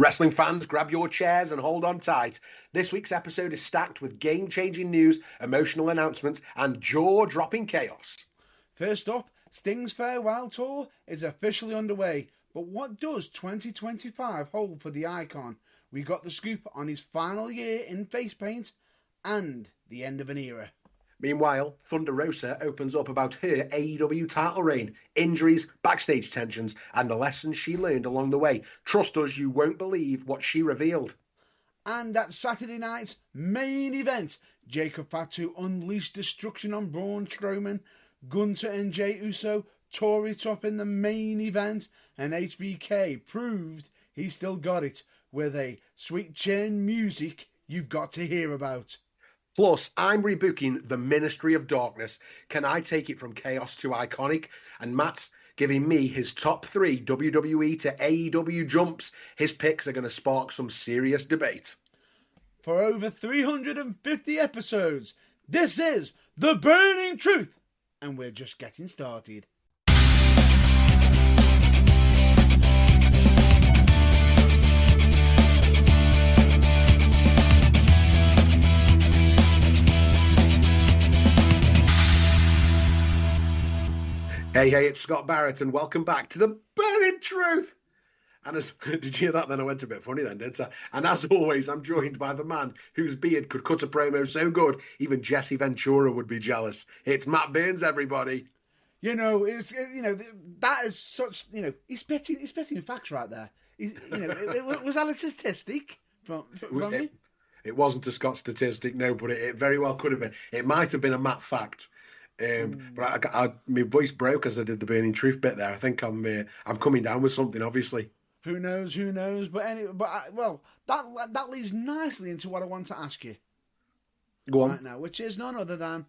Wrestling fans, grab your chairs and hold on tight. This week's episode is stacked with game-changing news, emotional announcements, and jaw-dropping chaos. First up, Sting's farewell tour is officially underway. But what does 2025 hold for the icon? We got the scoop on his final year in face paint and the end of an era. Meanwhile, Thunder Rosa opens up about her AEW title reign, injuries, backstage tensions, and the lessons she learned along the way. Trust us, you won't believe what she revealed. And at Saturday night's main event, Jacob Fatu unleashed destruction on Braun Strowman. Gunther and Jey Uso tore it up in the main event, and HBK proved he still got it with a sweet chin music you've got to hear about. Plus, I'm rebooking the Ministry of Darkness. Can I take it from chaos to iconic? And Matt's giving me his top 3 WWE to AEW jumps. His picks are going to spark some serious debate. For over 350 episodes, this is The Burning Truth, and we're just getting started. Hey, it's Scott Barrett, and welcome back to The Burning Truth. And did you hear that? Then I went a bit funny then, didn't I? And as always, I'm joined by the man whose beard could cut a promo so good, even Jesse Ventura would be jealous. It's Matt Burns, everybody. That is such, he's spitting facts right there. Was that a statistic from me? It wasn't a Scott statistic, no, but it very well could have been. It might have been a Matt fact. But my voice broke as I did the Burning Truth bit there. I think I'm coming down with something, obviously. Who knows? But anyway, that leads nicely into what I want to ask you. Go on. Right now, which is none other than,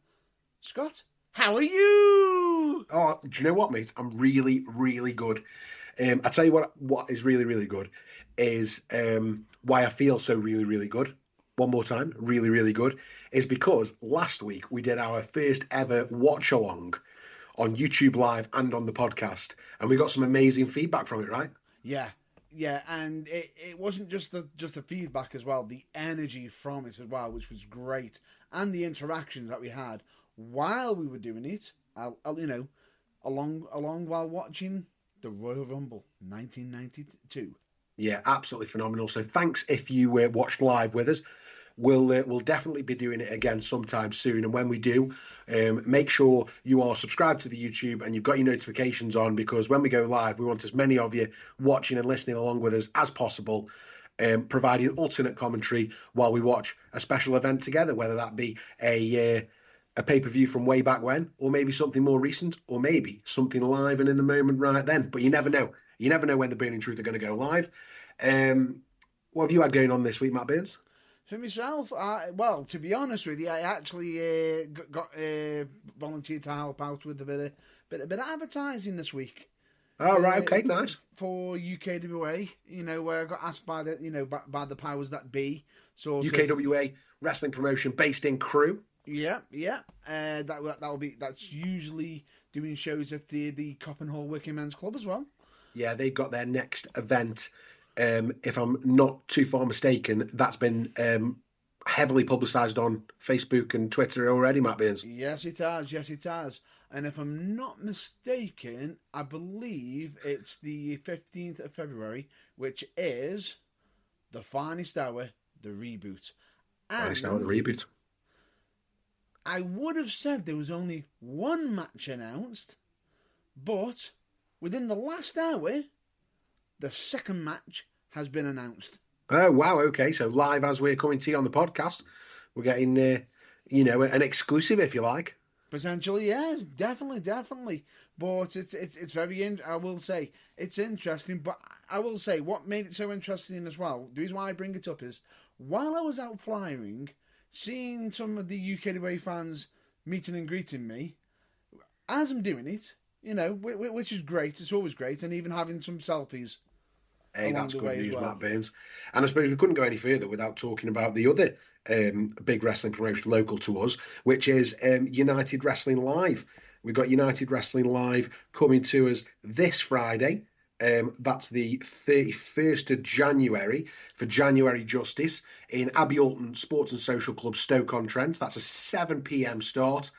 Scott, how are you? Oh, do you know what, mate? I'm really, really good. I tell you what is really, really good is why I feel so really, really good. One more time, really, really good, is because last week we did our first ever watch-along on YouTube Live and on the podcast, and we got some amazing feedback from it, right? Yeah, and it wasn't just the feedback as well, the energy from it as well, which was great, and the interactions that we had while we were doing it, along while watching the Royal Rumble 1992. Yeah, absolutely phenomenal. So thanks if you watched live with us. We'll definitely be doing it again sometime soon. And when we do, make sure you are subscribed to the YouTube and you've got your notifications on, because when we go live, we want as many of you watching and listening along with us as possible, providing alternate commentary while we watch a special event together, whether that be a pay-per-view from way back when, or maybe something more recent, or maybe something live and in the moment right then. But you never know. You never know when the Burning Truth are going to go live. What have you had going on this week, Matt Burns? For myself, to be honest with you, I actually got volunteered to help out with a bit of advertising this week. Oh, right, okay, nice. For UKWA, where I got asked by by the powers that be. UKWA wrestling promotion based in Crewe. Yeah. That's usually doing shows at the Coppenhall Working Men's Club as well. Yeah, they've got their next event. If I'm not too far mistaken, that's been heavily publicised on Facebook and Twitter already, Matt Burns. Yes, it has. And if I'm not mistaken, I believe it's the 15th of February, which is the Finest Hour, the reboot. Finest Hour, the reboot. I would have said there was only one match announced, but within the last hour, the second match has been announced. Oh, wow, okay. So live as we're coming to you on the podcast, we're getting, an exclusive, if you like. Potentially, yeah, definitely. But it's very, I will say, it's interesting. But I will say, what made it so interesting as well, the reason why I bring it up is, while I was out flying, seeing some of the UKWA fans meeting and greeting me, as I'm doing it, which is great. It's always great. And even having some selfies. Hey, that's good news, Matt Burns. And I suppose we couldn't go any further without talking about the other big wrestling promotion local to us, which is United Wrestling Live. We've got United Wrestling Live coming to us this Friday, That's the 31st of January for January Justice in Abbey Alton Sports and Social Club, Stoke-on-Trent. That's a 7 p.m. start.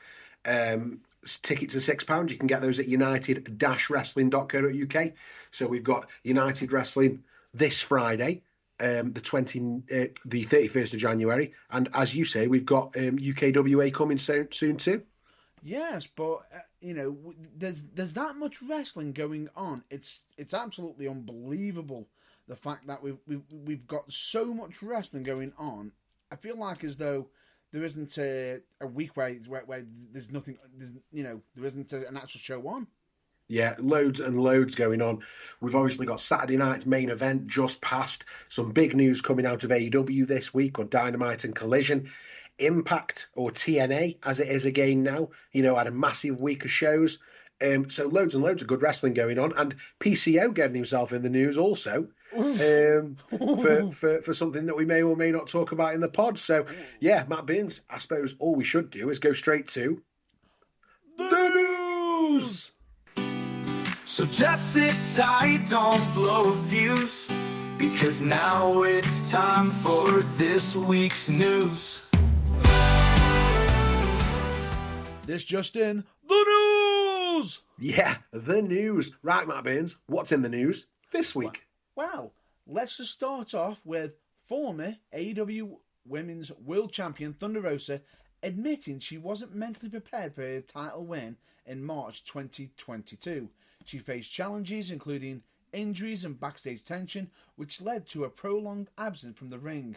Tickets are £6. You can get those at united-wrestling.co.uk. So we've got United Wrestling this Friday, the 31st of January, and as you say, we've got UKWA coming soon too. Yes, but there's that much wrestling going on. It's absolutely unbelievable, the fact that we've got so much wrestling going on. I feel like as though there isn't a week where there's nothing. There isn't an actual show on. Yeah, loads and loads going on. We've obviously got Saturday night's main event just passed. Some big news coming out of AEW this week on Dynamite and Collision. Impact, or TNA as it is again now, had a massive week of shows. So loads and loads of good wrestling going on, and PCO getting himself in the news also for something that we may or may not talk about in the pod. So yeah, Matt Burns, I suppose all we should do is go straight to the news. So just sit tight, don't blow a fuse, because now it's time for this week's news. This just in, the news! Yeah, the news. Right, Matt Burns, what's in the news this week? Well, let's just start off with former AEW Women's World Champion Thunder Rosa admitting she wasn't mentally prepared for her title win in March 2022. She faced challenges including injuries and backstage tension, which led to a prolonged absence from the ring.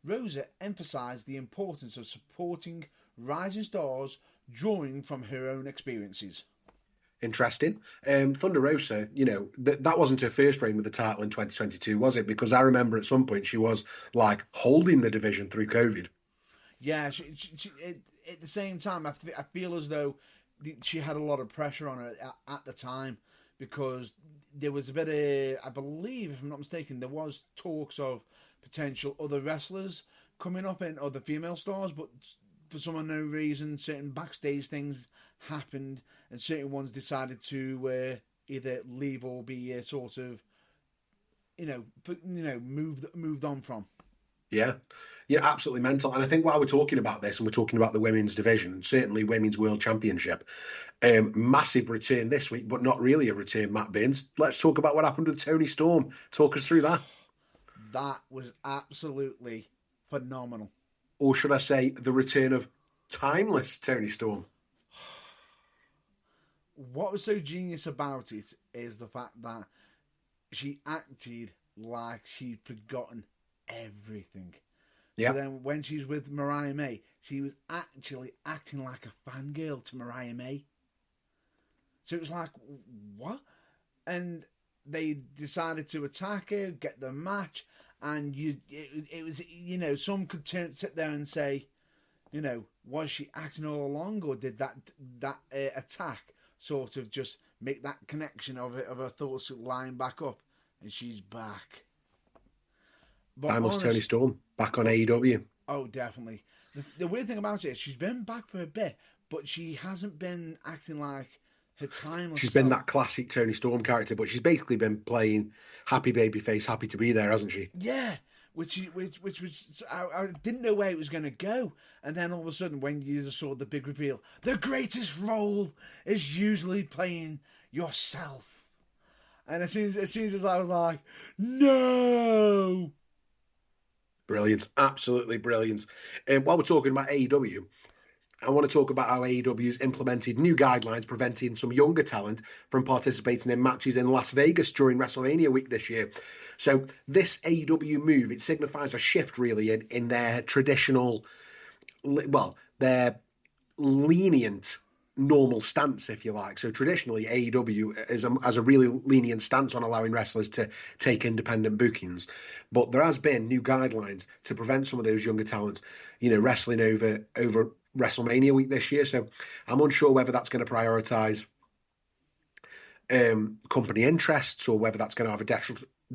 Rosa emphasised the importance of supporting rising stars, drawing from her own experiences. Interesting. Thunder Rosa, that wasn't her first reign with the title in 2022, was it? Because I remember at some point she was like holding the division through COVID. Yeah, she, at the same time, I feel as though she had a lot of pressure on her at the time, because there was a bit of, I believe, if I'm not mistaken, there was talks of potential other wrestlers coming up and other female stars, but for some unknown reason, certain backstage things happened, and certain ones decided to either leave or be sort of, moved on from. Yeah, absolutely mental. And I think while we're talking about this, and we're talking about the women's division, and certainly Women's World Championship, massive return this week, but not really a return, Matt Burns. Let's talk about what happened with Toni Storm. Talk us through that. That was absolutely phenomenal. Or should I say, the return of timeless Toni Storm. What was so genius about it is the fact that she acted like she'd forgotten everything. Yep. So then when she's with Mariah May, she was actually acting like a fangirl to Mariah May. So it was like, what? And they decided to attack her, get the match, and it was, some could sit there and say, was she acting all along, or did that attack sort of just make that connection of her thoughts line back up, and she's back. Timeless Toni Storm back on AEW. Oh, definitely. The weird thing about it is she's been back for a bit, but she hasn't been acting like her timeless. She's been that classic Toni Storm character, but she's basically been playing happy babyface, happy to be there, hasn't she? Yeah. Which was, I didn't know where it was going to go, and then all of a sudden, when you saw the big reveal, the greatest role is usually playing yourself, and as soon as I was like, no, brilliant, absolutely brilliant. While we're talking about AEW, I want to talk about how AEW's implemented new guidelines preventing some younger talent from participating in matches in Las Vegas during WrestleMania week this year. So this AEW move, it signifies a shift really in their traditional, their lenient normal stance, if you like. So traditionally AEW has a really lenient stance on allowing wrestlers to take independent bookings. But there has been new guidelines to prevent some of those younger talents, wrestling over WrestleMania week this year. So I'm unsure whether that's going to prioritise company interests, or whether that's going to have a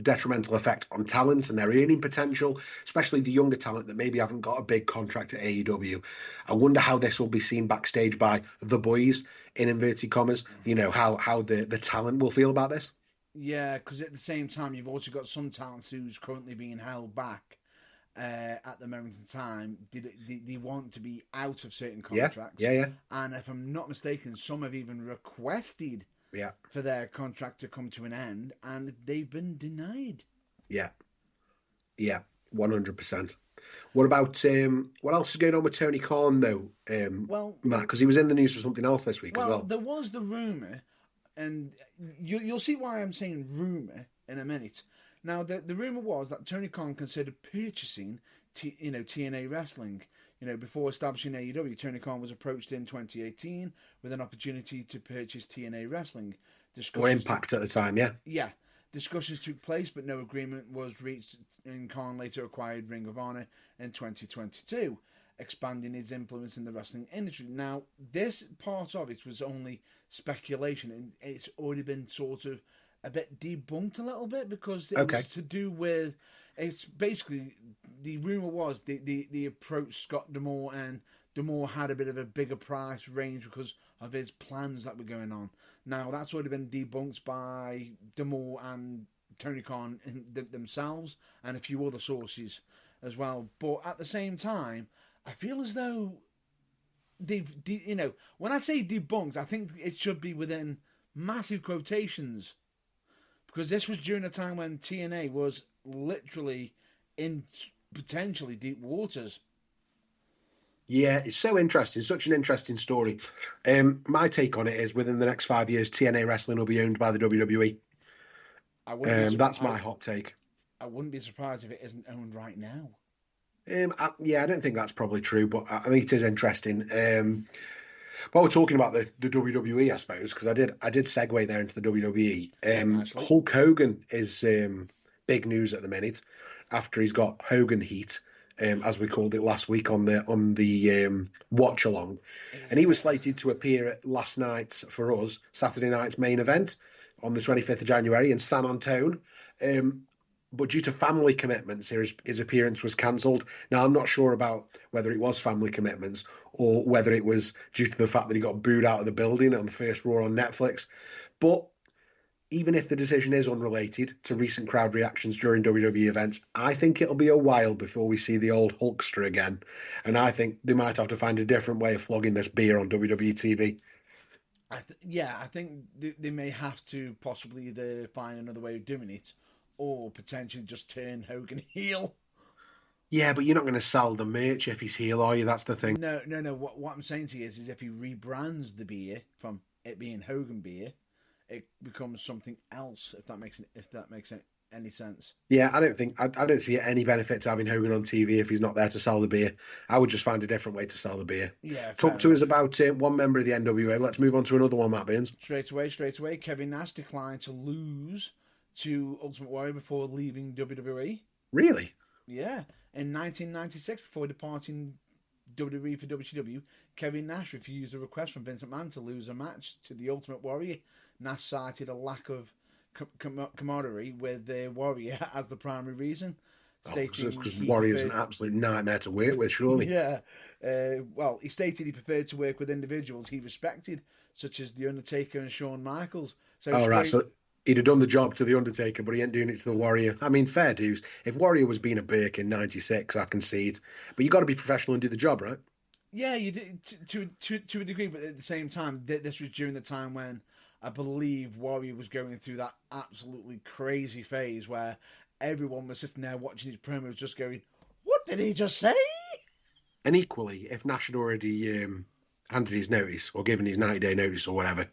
detrimental effect on talent and their earning potential, especially the younger talent that maybe haven't got a big contract at AEW. I wonder how this will be seen backstage by the boys, in inverted commas, how the talent will feel about this. Yeah, because at the same time, you've also got some talents who's currently being held back at the moment in time. They want to be out of certain contracts. Yeah. And if I'm not mistaken, some have even requested for their contract to come to an end, and they've been denied. Yeah, 100%. What about what else is going on with Tony Khan though, Matt? Because he was in the news for something else this week as well. There was the rumor, and you'll see why I'm saying rumor in a minute. Now, the rumor was that Tony Khan considered purchasing, TNA Wrestling. Before establishing AEW, Tony Khan was approached in 2018 with an opportunity to purchase TNA Wrestling. Or Impact at the time, yeah. Yeah. Discussions took place, but no agreement was reached, and Khan later acquired Ring of Honor in 2022, expanding his influence in the wrestling industry. Now, this part of it was only speculation, and it's already been sort of a bit debunked a little bit, because it was to do with, it's basically, the rumour was the approach Scott D'Amore, and D'Amore had a bit of a bigger price range because of his plans that were going on. Now, that's already been debunked by D'Amore and Tony Khan themselves, and a few other sources as well. But at the same time, I feel as though when I say debunked, I think it should be within massive quotations, because this was during a time when TNA was literally in potentially deep waters. Yeah, it's so interesting. Such an interesting story. My take on it is, within the next 5 years, TNA Wrestling will be owned by the WWE. That's my hot take. I wouldn't be surprised if it isn't owned right now. I don't think that's probably true, but I think it is interesting. While we're talking about the WWE, I suppose, because I did segue there into the WWE. Hulk Hogan is big news at the minute after he's got Hogan heat. As we called it last week on the watch along, and he was slated to appear at last night's, for us, Saturday night's main event on the 25th of January in San Antonio. But due to family commitments, his appearance was cancelled. Now, I'm not sure about whether it was family commitments or whether it was due to the fact that he got booed out of the building on the first Raw on Netflix. But even if the decision is unrelated to recent crowd reactions during WWE events, I think it'll be a while before we see the old Hulkster again. And I think they might have to find a different way of flogging this beer on WWE TV. I think they may have to possibly either find another way of doing it, or potentially just turn Hogan heel. Yeah, but you're not going to sell the merch if he's heel, are you? That's the thing. No. What I'm saying to you is if he rebrands the beer from it being Hogan beer, it becomes something else. If that makes any sense. Yeah, I don't see any benefit to having Hogan on TV if he's not there to sell the beer. I would just find a different way to sell the beer. Yeah. Talk to us about one member of the NWA. Let's move on to another one, Matt Burns. Straight away. Kevin Nash declined to lose to Ultimate Warrior before leaving WWE. Really? Yeah. In 1996, before departing WWE for WCW, Kevin Nash refused a request from Vince McMahon to lose a match to the Ultimate Warrior. Nash cited a lack of camaraderie with the Warrior as the primary reason, stating because Warrior's an absolute nightmare to work with, surely. Yeah. He stated he preferred to work with individuals he respected, such as The Undertaker and Shawn Michaels. So he'd have done the job to The Undertaker, but he ain't doing it to the Warrior. I mean, fair dues. If Warrior was being a Burke in 96, I concede. But you got to be professional and do the job, right? Yeah, you did to a degree, but at the same time, this was during the time when I believe Warrior was going through that absolutely crazy phase where everyone was sitting there watching his promos just going, what did he just say? And equally, if Nash had already handed his notice or given his 90-day notice or whatever,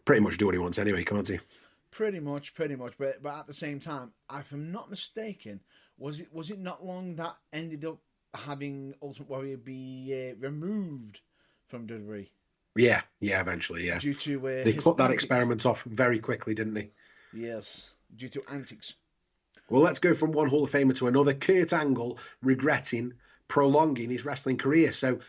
pretty much do what he wants anyway, can't he? Pretty much. But at the same time, if I'm not mistaken, was it not long that ended up having Ultimate Warrior be removed from WWE? Yeah, eventually, yeah. Due to they cut that experiment off very quickly, didn't they? Yes, due to antics. Well, let's go from one Hall of Famer to another. Kurt Angle regretting prolonging his wrestling career. So,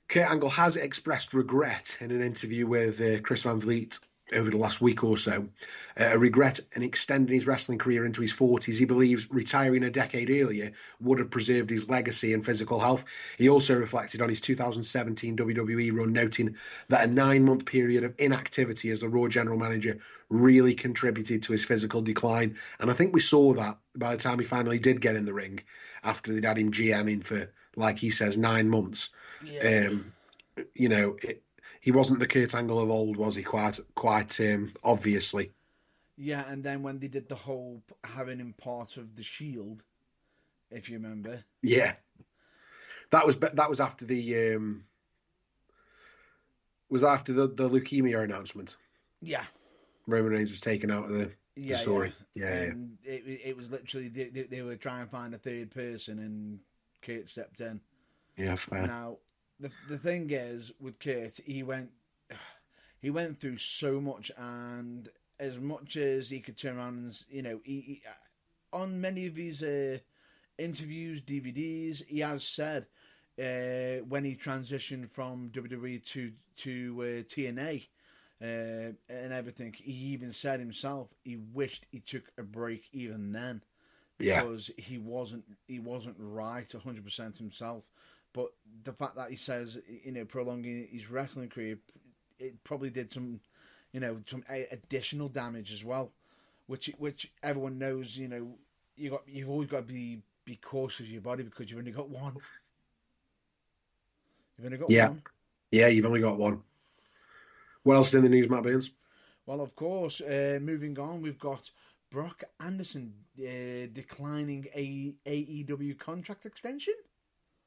Kurt Angle has expressed regret in an interview with Chris Van Vliet over the last week or so, a regret in extending his wrestling career into his 40s. He believes retiring a decade earlier would have preserved his legacy and physical health. He also reflected on his 2017 WWE run, noting that a 9-month period of inactivity as the Raw general manager really contributed to his physical decline. And I think we saw that by the time he finally did get in the ring, after they'd had him GMing for, like he says, 9 months. Yeah. He wasn't the Kurt Angle of old, was he? Quite obviously. Yeah, and then when they did the whole having him part of the Shield, if you remember. Yeah, that was after the the leukemia announcement. Yeah, Roman Reigns was taken out of the story. Yeah. It was literally they were trying to find a third person, and Kurt stepped in. Yeah, fair. Now, the thing is with Kurt, he went through so much, and as much as he could turn around and he on many of his interviews, DVDs, he has said when he transitioned from WWE to TNA and everything, he even said himself he wished he took a break even then, because he wasn't right 100% himself. But the fact that he says, prolonging his wrestling career, it probably did some additional damage as well, which everyone knows. You've always got to be cautious of your body, because you've only got one. One. Yeah, you've only got one. What else is in the news, Matt Burns? Well, of course, moving on, we've got Brock Anderson declining a AEW contract extension.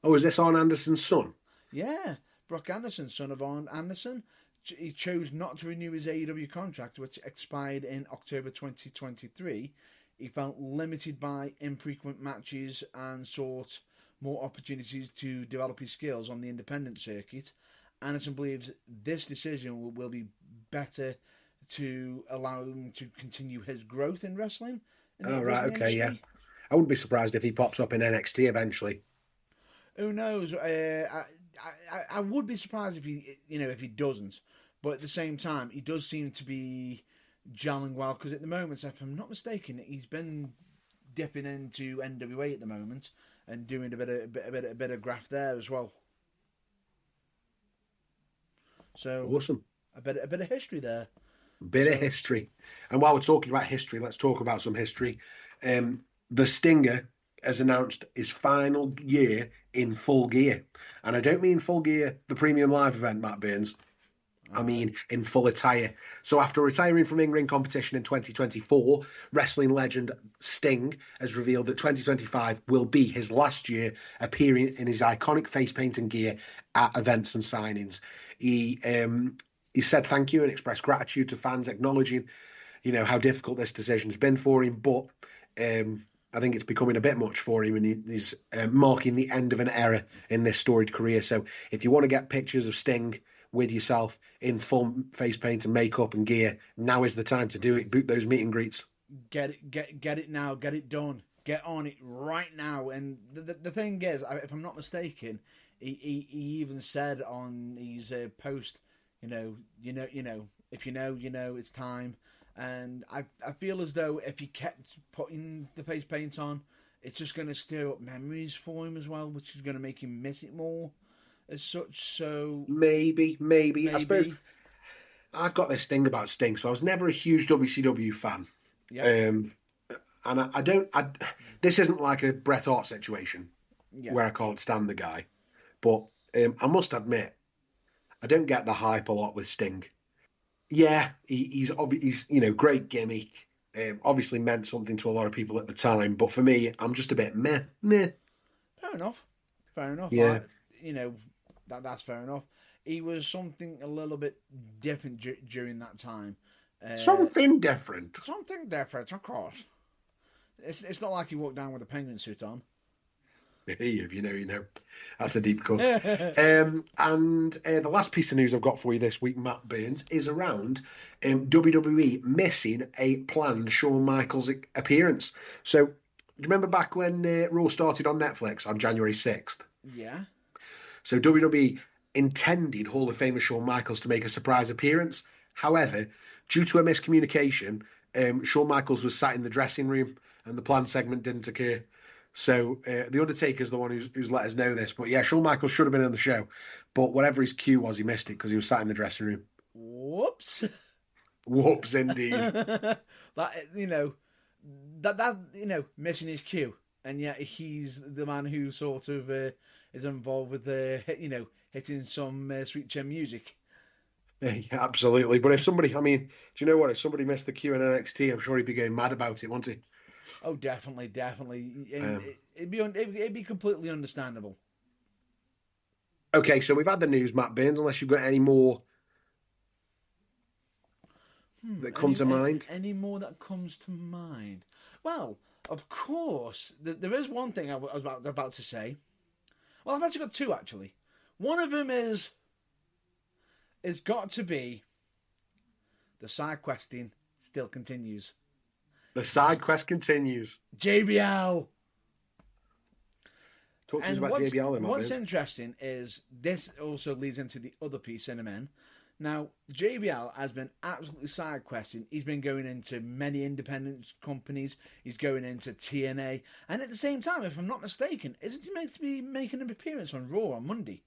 Oh, is this Arn Anderson's son? Yeah, Brock Anderson, son of Arn Anderson. He chose not to renew his AEW contract, which expired in October 2023. He felt limited by infrequent matches and sought more opportunities to develop his skills on the independent circuit. Anderson believes this decision will be better to allow him to continue his growth in wrestling. Oh, right, okay, yeah. I wouldn't be surprised if he pops up in NXT eventually. Who knows? I would be surprised if he doesn't. But at the same time, he does seem to be gelling well, because at the moment, if I'm not mistaken, he's been dipping into NWA at the moment and doing a bit of graft there as well. So awesome. A bit of history there. Bit of history. And while we're talking about history, let's talk about some history. The Stinger has announced his final year in Full Gear. And I don't mean Full Gear, the premium live event, Matt Burns. I mean in full attire. So after retiring from in-ring competition in 2024, wrestling legend Sting has revealed that 2025 will be his last year appearing in his iconic face paint and gear at events and signings. He said thank you and expressed gratitude to fans, acknowledging, how difficult this decision's been for him. But I think it's becoming a bit much for him, and he's marking the end of an era in this storied career. So if you want to get pictures of Sting with yourself in full face paint and makeup and gear, now is the time to do it. Book those meet and greets. Get it now. Get it done. Get on it right now. And the thing is, if I'm not mistaken, he even said on his post, if you know, it's time. And I feel as though if he kept putting the face paint on, it's just going to stir up memories for him as well, which is going to make him miss it more as such. So maybe. I suppose I've got this thing about Sting. So I was never a huge WCW fan. Yeah. And this isn't like a Bret Hart situation where I can't stand the guy. But I must admit, I don't get the hype a lot with Sting. Yeah, he's great gimmick. Obviously meant something to a lot of people at the time, but for me, I'm just a bit meh. Fair enough. Yeah. That's fair enough. He was something a little bit different during that time. Something different, of course. It's not like he walked down with a penguin suit on. If you know. That's a deep cut. And the last piece of news I've got for you this week, Matt Burns, is around WWE missing a planned Shawn Michaels appearance. So, do you remember back when Raw started on Netflix on January 6th? Yeah. So WWE intended Hall of Famer Shawn Michaels to make a surprise appearance. However, due to a miscommunication, Shawn Michaels was sat in the dressing room and the planned segment didn't occur. So the Undertaker's the one who's let us know this. But yeah, Shawn Michaels should have been on the show. But whatever his cue was, he missed it because he was sat in the dressing room. Whoops. Whoops, indeed. that missing his cue. And yet he's the man who sort of is involved with hitting some sweet chin music. Yeah, absolutely. But if somebody, do you know what? If somebody missed the cue in NXT, I'm sure he'd be going mad about it, wouldn't he? Oh, definitely. It'd be completely understandable. Okay, so we've had the news, Matt Burns, unless you've got any more that come to mind. Any more that comes to mind? Well, of course, there is one thing I was about to say. Well, I've actually got two, actually. One of them is got to be the side questing still continues. The side quest continues. JBL. Talk to us about JBL then, what's interesting is this also leads into the other piece in a minute. Now, JBL has been absolutely side questing. He's been going into many independent companies. He's going into TNA. And at the same time, if I'm not mistaken, isn't he meant to be making an appearance on Raw on Monday?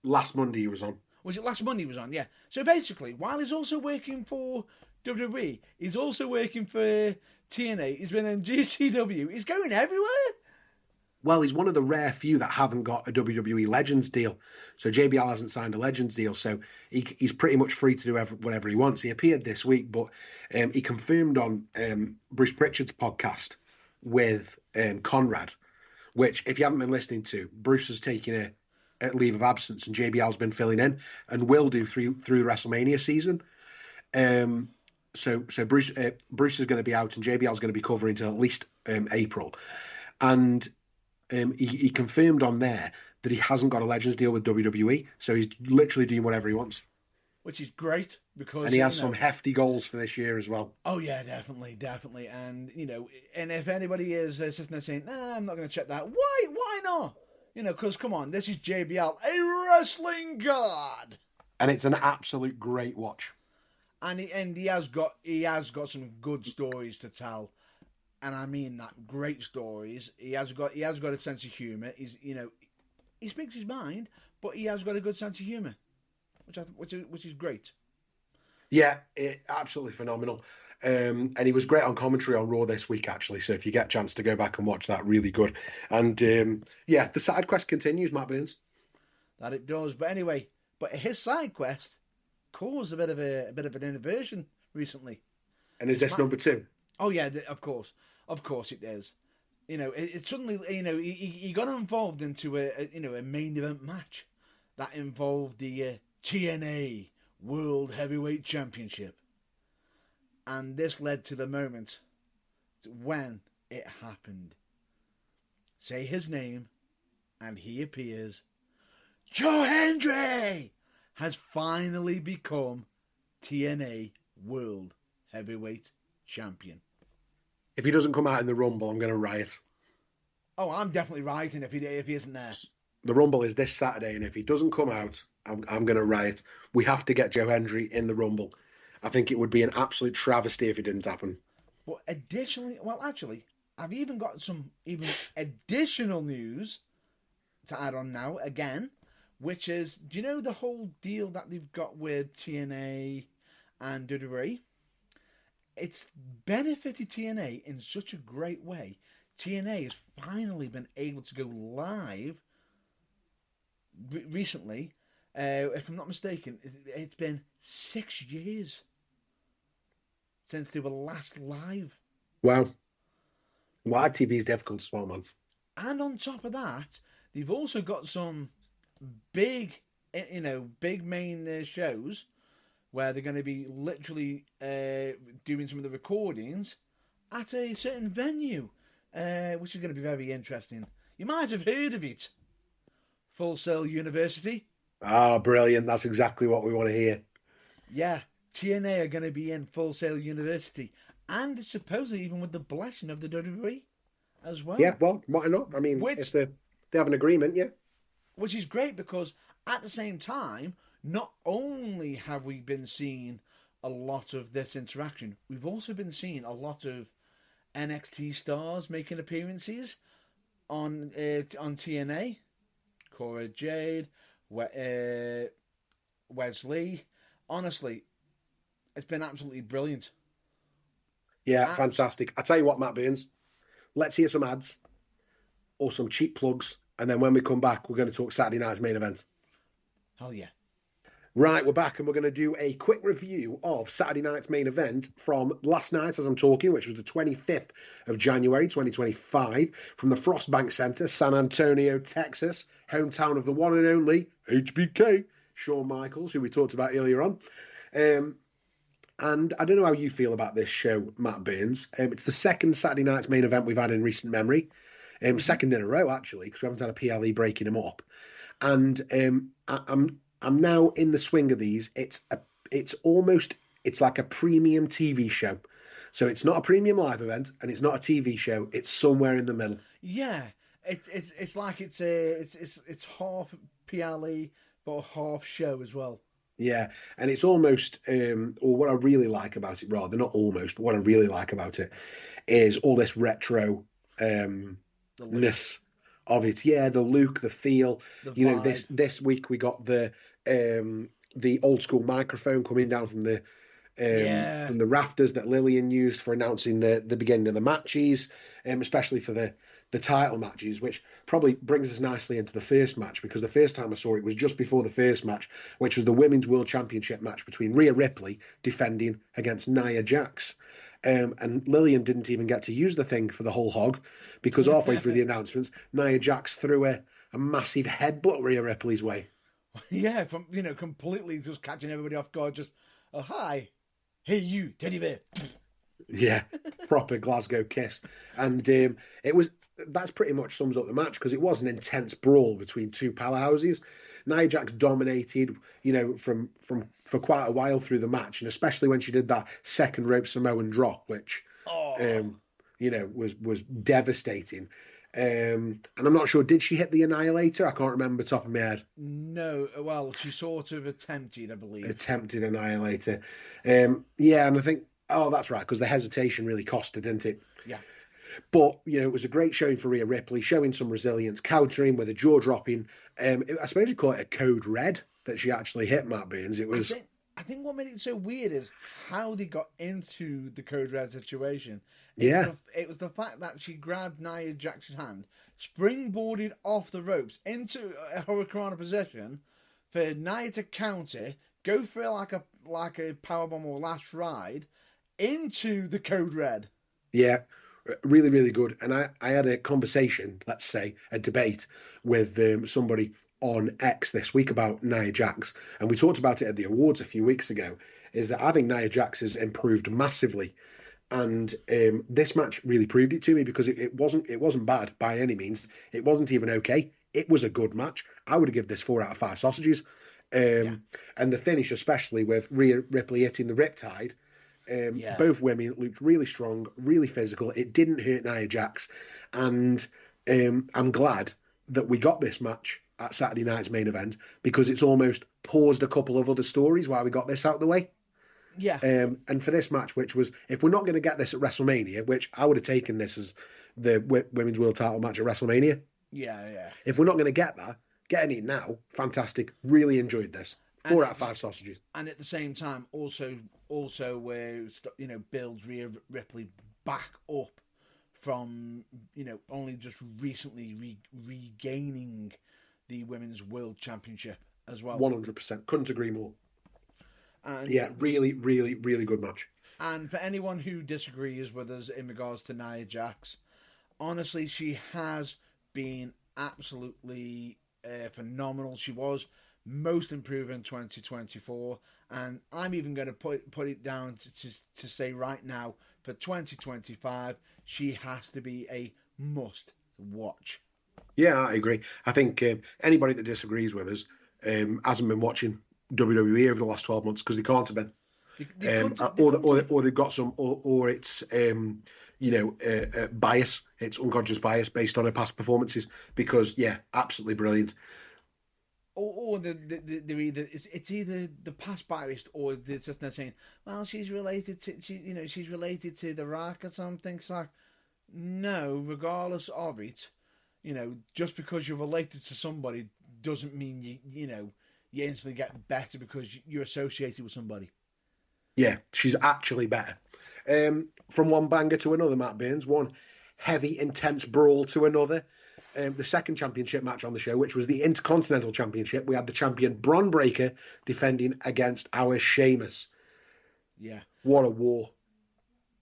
Last Monday he was on. Was it last Monday he was on? Yeah. So basically, while he's also working for WWE, he's also working for TNA. He's been in GCW. He's going everywhere. Well, he's one of the rare few that haven't got a WWE Legends deal. So JBL hasn't signed a Legends deal, so he's pretty much free to do whatever he wants. He appeared this week, but he confirmed on Bruce Pritchard's podcast with Conrad, which, if you haven't been listening to, Bruce has taken a leave of absence and JBL's been filling in and will do through the WrestleMania season. So Bruce is going to be out and JBL's going to be covering till at least April. And he confirmed on there that he hasn't got a Legends deal with WWE, so he's literally doing whatever he wants. Which is great because... And he has some hefty goals for this year as well. Oh yeah, definitely. And, and if anybody is sitting there saying, nah, I'm not going to check that, why not? Because come on, this is JBL, a wrestling god. And it's an absolute great watch. And he has got some good stories to tell. And I mean that, great stories. He has got a sense of humour. He speaks his mind, but he has got a good sense of humour, which is great. Yeah, absolutely phenomenal. And he was great on commentary on Raw this week, actually. So if you get a chance to go back and watch that, really good. And the side quest continues, Matt Burns. That it does. But anyway, his side quest caused a bit of an inversion recently. And is this number 2? Oh yeah, of course it is. It suddenly, he got involved into a main event match that involved the TNA World Heavyweight Championship, and this led to the moment when it happened. Say his name, and he appears. Joe Hendry has finally become TNA World Heavyweight Champion. If he doesn't come out in the Rumble, I'm going to riot. Oh, I'm definitely rioting if he isn't there. The Rumble is this Saturday, and if he doesn't come out, I'm going to riot. We have to get Joe Hendry in the Rumble. I think it would be an absolute travesty if it didn't happen. But additionally, I've even got some additional news to add on now, again, which is, do you know the whole deal that they've got with TNA and WWE? It's benefited TNA in such a great way. TNA has finally been able to go live recently. If I'm not mistaken, it's been 6 years since they were last live. Wow. Live TV is difficult to swallow, man. And on top of that, they've also got some big main shows where they're going to be literally doing some of the recordings at a certain venue, which is going to be very interesting. You might have heard of it. Full Sail University. Ah, brilliant. That's exactly what we want to hear. Yeah, TNA are going to be in Full Sail University. And supposedly even with the blessing of the WWE as well. Yeah, well, why not? I mean, if they have an agreement, yeah. Which is great because at the same time, not only have we been seeing a lot of this interaction. We've also been seeing a lot of NXT stars making appearances on TNA. Cora Jade, Wesley. Honestly, it's been absolutely brilliant. Yeah, fantastic. I tell you what, Matt Burns, let's hear some ads or some cheap plugs, and then when we come back, we're going to talk Saturday night's main event. Hell yeah. Right, we're back, and we're going to do a quick review of Saturday night's main event from last night, as I'm talking, which was the 25th of January, 2025, from the Frostbank Center, San Antonio, Texas, hometown of the one and only HBK, Shawn Michaels, who we talked about earlier on. And I don't know how you feel about this show, Matt Burns. It's the second Saturday night's main event we've had in recent memory. Second in a row, actually, because we haven't had a PLE breaking them up. And I'm now in the swing of these. It's like a premium TV show. So it's not a premium live event and it's not a TV show. It's somewhere in the middle. Yeah, it's like it's half PLE but half show as well. Yeah, and it's almost, or what I really like about it, rather not almost, but what I really like about it is all this retro ness of it. Yeah, the look, the feel. This week we got the old school microphone coming down from the rafters that Lillian used for announcing the beginning of the matches, especially for the title matches, which probably brings us nicely into the first match, because the first time I saw it was just before the first match, which was the Women's World Championship match between Rhea Ripley defending against Nia Jax. And Lillian didn't even get to use the thing for the whole hog, because halfway through the announcements, Nia Jax threw a massive headbutt Rhea Ripley's way. Yeah, from completely just catching everybody off guard. Just, oh hi, hey you, teddy bear. Yeah, proper Glasgow kiss, and that's pretty much sums up the match, because it was an intense brawl between two powerhouses. Nia Jax dominated, for quite a while through the match, and especially when she did that second rope Samoan drop, which was devastating. And I'm not sure, did she hit the Annihilator? I can't remember top of my head. No, well, she sort of attempted, I believe. Attempted Annihilator. And I think, that's right, because the hesitation really cost her, didn't it? Yeah. But, it was a great showing for Rhea Ripley, showing some resilience, countering with a jaw-dropping. I suppose you call it a code red that she actually hit, Matt Burns. It was... I think what made it so weird is how they got into the code red situation. It was the fact that she grabbed Nia Jax's hand, springboarded off the ropes into a hurricanrana position for Nia to counter, go for like a powerbomb or last ride into the code red. Yeah, really, really good. And I had a conversation, let's say, a debate with somebody on X this week about Nia Jax, and we talked about it at the awards a few weeks ago, is that I think Nia Jax has improved massively, and this match really proved it to me, because it wasn't bad by any means. It wasn't even okay. It was a good match. I would have given this 4 out of 5 sausages. And the finish, especially with Rhea Ripley hitting the Riptide, both women looked really strong, really physical. It didn't hurt Nia Jax, and I'm glad that we got this match at Saturday night's main event, because it's almost paused a couple of other stories while we got this out of the way. Yeah. And for this match, which was, if we're not going to get this at WrestleMania, which I would have taken this as the Women's World Title match at WrestleMania. Yeah. If we're not going to get that, getting it now, fantastic. Really enjoyed this. 4 out of 5 sausages. And at the same time, also builds Rhea Ripley back up from, only just recently regaining the Women's World Championship as well. 100%. Couldn't agree more. And really, really, really good match. And for anyone who disagrees with us in regards to Nia Jax, honestly, she has been absolutely phenomenal. She was most improved in 2024, and I'm even going to put it down to say right now, for 2025, she has to be a must watch. Yeah, I agree. I think anybody that disagrees with us hasn't been watching WWE over the last 12 months, because they can't have been. Or they've got some, or it's bias. It's unconscious bias based on her past performances. Because absolutely brilliant. or they're either it's either the past biased or they're just they're saying, well, she's related to The Rock or something. It's like, no, regardless of it, just because you're related to somebody doesn't mean you instantly get better because you're associated with somebody. Yeah, she's actually better. From one banger to another, Matt Burns, one heavy, intense brawl to another. The second championship match on the show, which was the Intercontinental Championship, we had the champion Braun Breaker defending against our Sheamus. Yeah. What a war.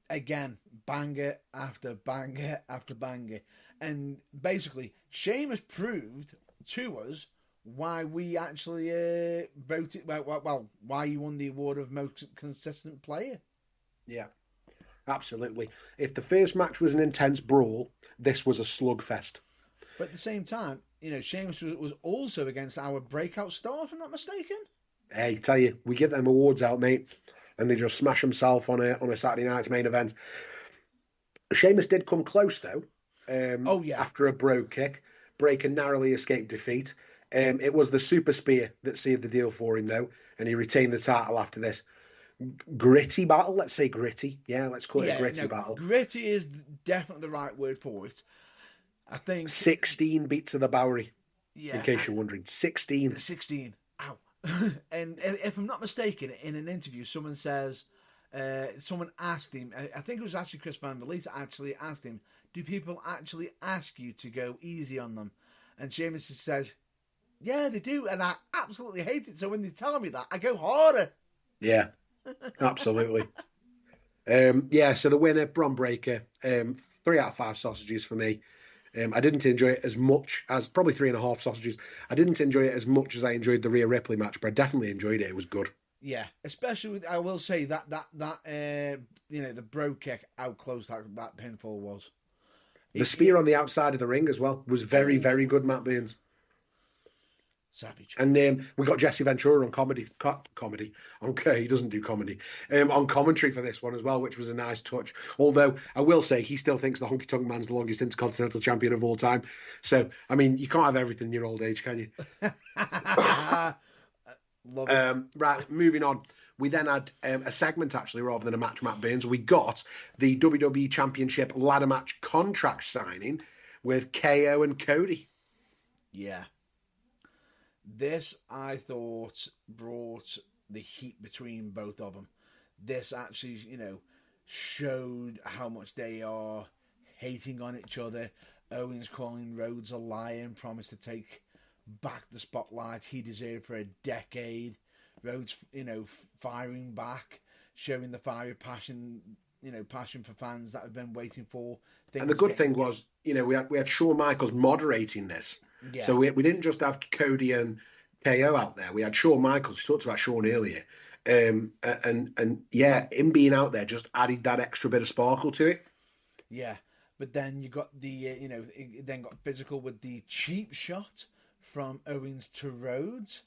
Again, banger after banger after banger. And basically, Sheamus proved to us why we actually voted, why he won the award of most consistent player. Yeah, absolutely. If the first match was an intense brawl, this was a slugfest. But at the same time, Sheamus was also against our breakout star, if I'm not mistaken. Hey, tell you, we give them awards out, mate, and they just smash himself on a Saturday night's main event. Sheamus did come close, though. After a brogue kick. Breaker narrowly escaped defeat. It was the super spear that sealed the deal for him, though, and he retained the title after this. Gritty battle, let's say gritty. Yeah, let's call it a gritty battle. Gritty is definitely the right word for it. I think 16 beats of the Bowery. Yeah. In case you're wondering, 16. 16. Ow. And if I'm not mistaken, in an interview, someone says, someone asked him. I think it was actually Chris Van Vliet actually asked him, "Do people actually ask you to go easy on them?" And Sheamus says, "Yeah, they do, and I absolutely hate it. So when they tell me that, I go harder." Yeah, absolutely. So the winner, Braun Breaker, 3 out of 5 sausages for me. I didn't enjoy it as much as, probably 3.5 sausages. I didn't enjoy it as much as I enjoyed the Rhea Ripley match, but I definitely enjoyed it. It was good. Yeah, especially with, I will say that the bro kick, how close that pinfall was. The spear on the outside of the ring as well was very, very good, Matt Burns. Savage. And we got Jesse Ventura on comedy. Okay, he doesn't do comedy. On commentary for this one as well, which was a nice touch. Although I will say he still thinks the Honky Tonk Man's the longest Intercontinental Champion of all time. So I mean, you can't have everything in your old age, can you? Love it. Right, moving on. We then had a segment, actually, rather than a match, Matt Burns. We got the WWE Championship ladder match contract signing with KO and Cody. Yeah. This, I thought, brought the heat between both of them. This actually, showed how much they are hating on each other. Owens calling Rhodes a liar and promised to take back the spotlight he deserved for a decade. Rhodes, firing back, showing the fire passion, passion for fans that have been waiting for. And the good thing was, we had Shawn Michaels moderating this. Yeah. So we didn't just have Cody and KO out there. We had Shawn Michaels. We talked about Shawn earlier. And him being out there just added that extra bit of sparkle to it. Yeah. But then you got it then got physical with the cheap shot from Owens to Rhodes.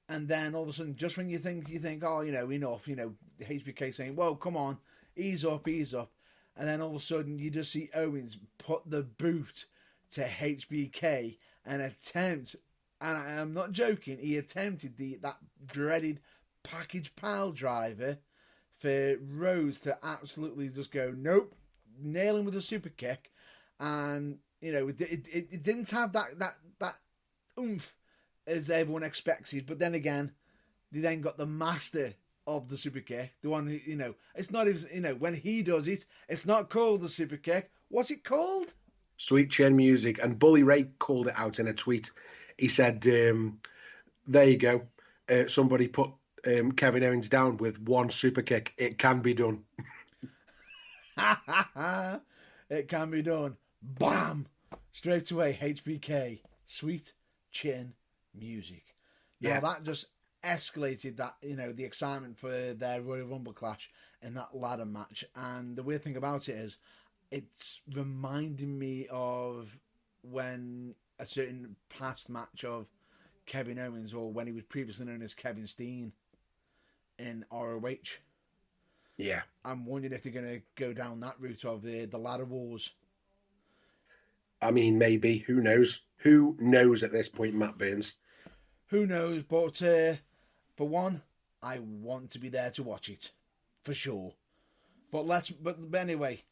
And then all of a sudden, just when you think, oh, enough, HBK saying, whoa, come on, ease up. And then all of a sudden, you just see Owens put the boot to HBK and attempt, and I'm not joking, he attempted that dreaded package pile driver for Rhodes to absolutely just go, nope, nail him with a super kick. And, it didn't have that oomph as everyone expected, but then again, they then got the master of the super kick, the one who, it's not his, when he does it, it's not called the super kick. What's it called? Sweet Chin Music. And Bully Ray called it out in a tweet. He said, there you go. Somebody put Kevin Owens down with one super kick. It can be done. It can be done. Bam! Straight away, HBK. Sweet Chin Music. Yeah. Now that just escalated that, the excitement for their Royal Rumble clash in that ladder match. And the weird thing about it is, it's reminding me of when a certain past match of Kevin Owens, or when he was previously known as Kevin Steen in ROH. Yeah. I'm wondering if they're going to go down that route of the ladder wars. I mean, maybe. Who knows? Who knows at this point, Matt Burns? Who knows? But for one, I want to be there to watch it for sure. But anyway,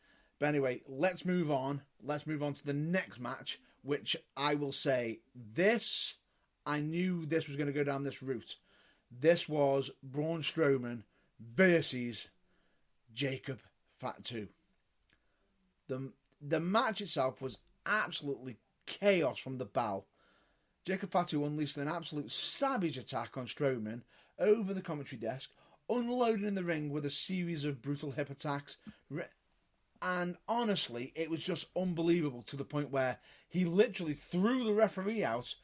let's move on. Let's move on to the next match, which I will say this. I knew this was going to go down this route. This was Braun Strowman versus Jacob Fatu. The match itself was absolutely chaos from the bell. Jacob Fatu unleashed an absolute savage attack on Strowman over the commentary desk, unloading in the ring with a series of brutal hip attacks. And honestly, it was just unbelievable to the point where he literally threw the referee out,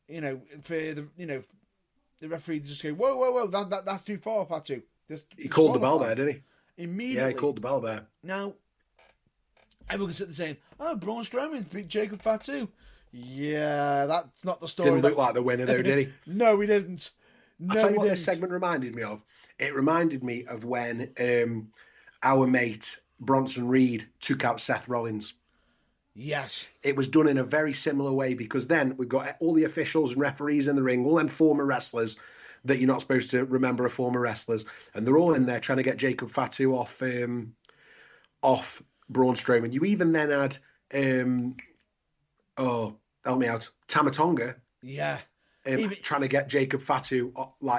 for the referee to just go, whoa, that's too far, Fatu. He called the bell there, didn't he? Immediately. Yeah, he called the bell there. Now, everyone can sit there saying, Braun Strowman beat Jacob Fatu. Yeah, that's not the story. Didn't look like the winner, though, did he? No, he didn't. I'll tell you what this segment reminded me of. It reminded me of when our mate Bronson Reed took out Seth Rollins. Yes. It was done in a very similar way because then we've got all the officials and referees in the ring, all them former wrestlers that you're not supposed to remember are former wrestlers, and they're all in there trying to get Jacob Fatu off Braun Strowman. You even then had, help me out, Tama Tonga. Yeah. Trying to get Jacob Fatu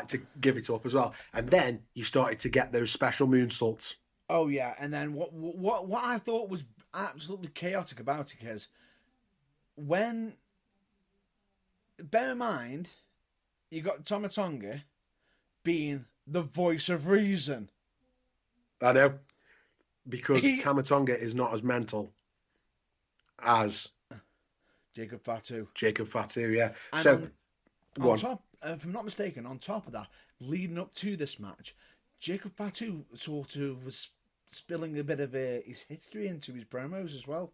to give it up as well. And then you started to get those special moonsaults. Oh, yeah. And then what I thought was absolutely chaotic about it is bear in mind, you got Tama Tonga being the voice of reason. I know. Because Tama Tonga is not as mental as Jacob Fatu. Yeah. And so, on top, if I'm not mistaken, on top of that, leading up to this match, Jacob Fatu sort of was spilling a bit of his history into his promos as well.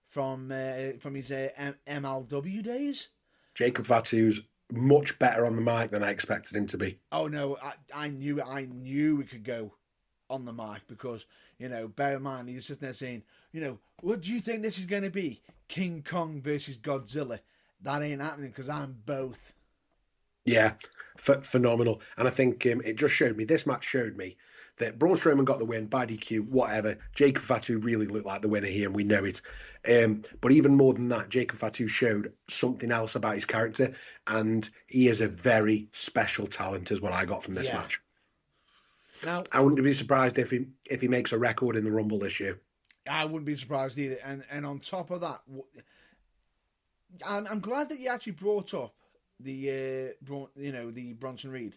From his MLW days. Jacob Fatu's much better on the mic than I expected him to be. Oh no, I knew we could go on the mic because, bear in mind, he was sitting there saying, what do you think this is going to be? King Kong versus Godzilla. That ain't happening because I'm both. Yeah, phenomenal. And I think this match showed me that Braun Strowman got the win by DQ, whatever. Jacob Fatu really looked like the winner here, and we know it. But even more than that, Jacob Fatu showed something else about his character, and he is a very special talent, is what I got from this match. Now, I wouldn't be surprised if he makes a record in the Rumble this year. I wouldn't be surprised either. And on top of that, I'm glad that you actually brought up the Bronson Reed.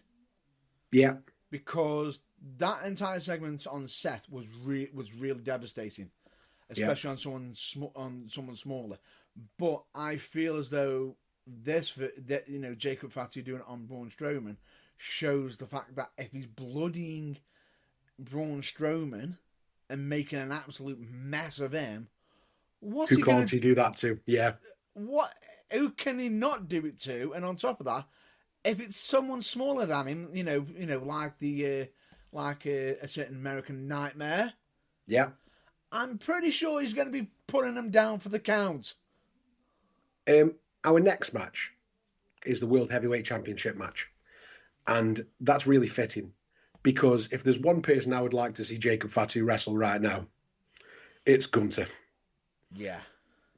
Yeah. Because that entire segment on Seth was really devastating, especially on someone smaller. But I feel as though Jacob Fatu doing it on Braun Strowman shows the fact that if he's bloodying Braun Strowman and making an absolute mess of him, who can't he do that to? Yeah. Who can he not do it to? And on top of that, if it's someone smaller than him, like a certain American Nightmare, yeah, I'm pretty sure he's going to be putting them down for the count. Our next match is the World Heavyweight Championship match, and that's really fitting because if there's one person I would like to see Jacob Fatu wrestle right now, it's Gunther. Yeah,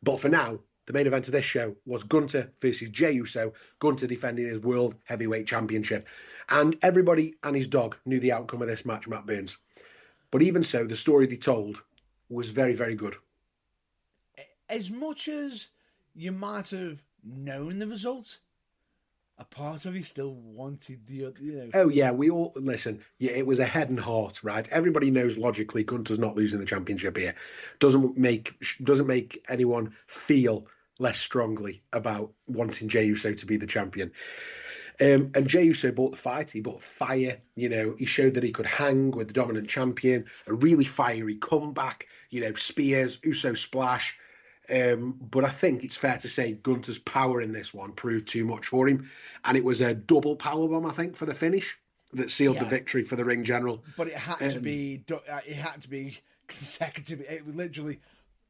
but for now, the main event of this show was Gunther versus Jey Uso, Gunther defending his World Heavyweight Championship. And everybody and his dog knew the outcome of this match, Matt Burns. But even so, the story they told was very, very good. As much as you might have known the result, a part of you still wanted the... Oh, yeah, we all... Listen, yeah, it was a head and heart, right? Everybody knows logically Gunther's not losing the championship here. Doesn't make anyone feel less strongly about wanting Jey Uso to be the champion. And Jey Uso bought the fight. He bought fire. He showed that he could hang with the dominant champion. A really fiery comeback. Spears, Uso splash. But I think it's fair to say Gunther's power in this one proved too much for him. And it was a double powerbomb, I think, for the finish that sealed the victory for the ring general. But it had to be consecutive. It was literally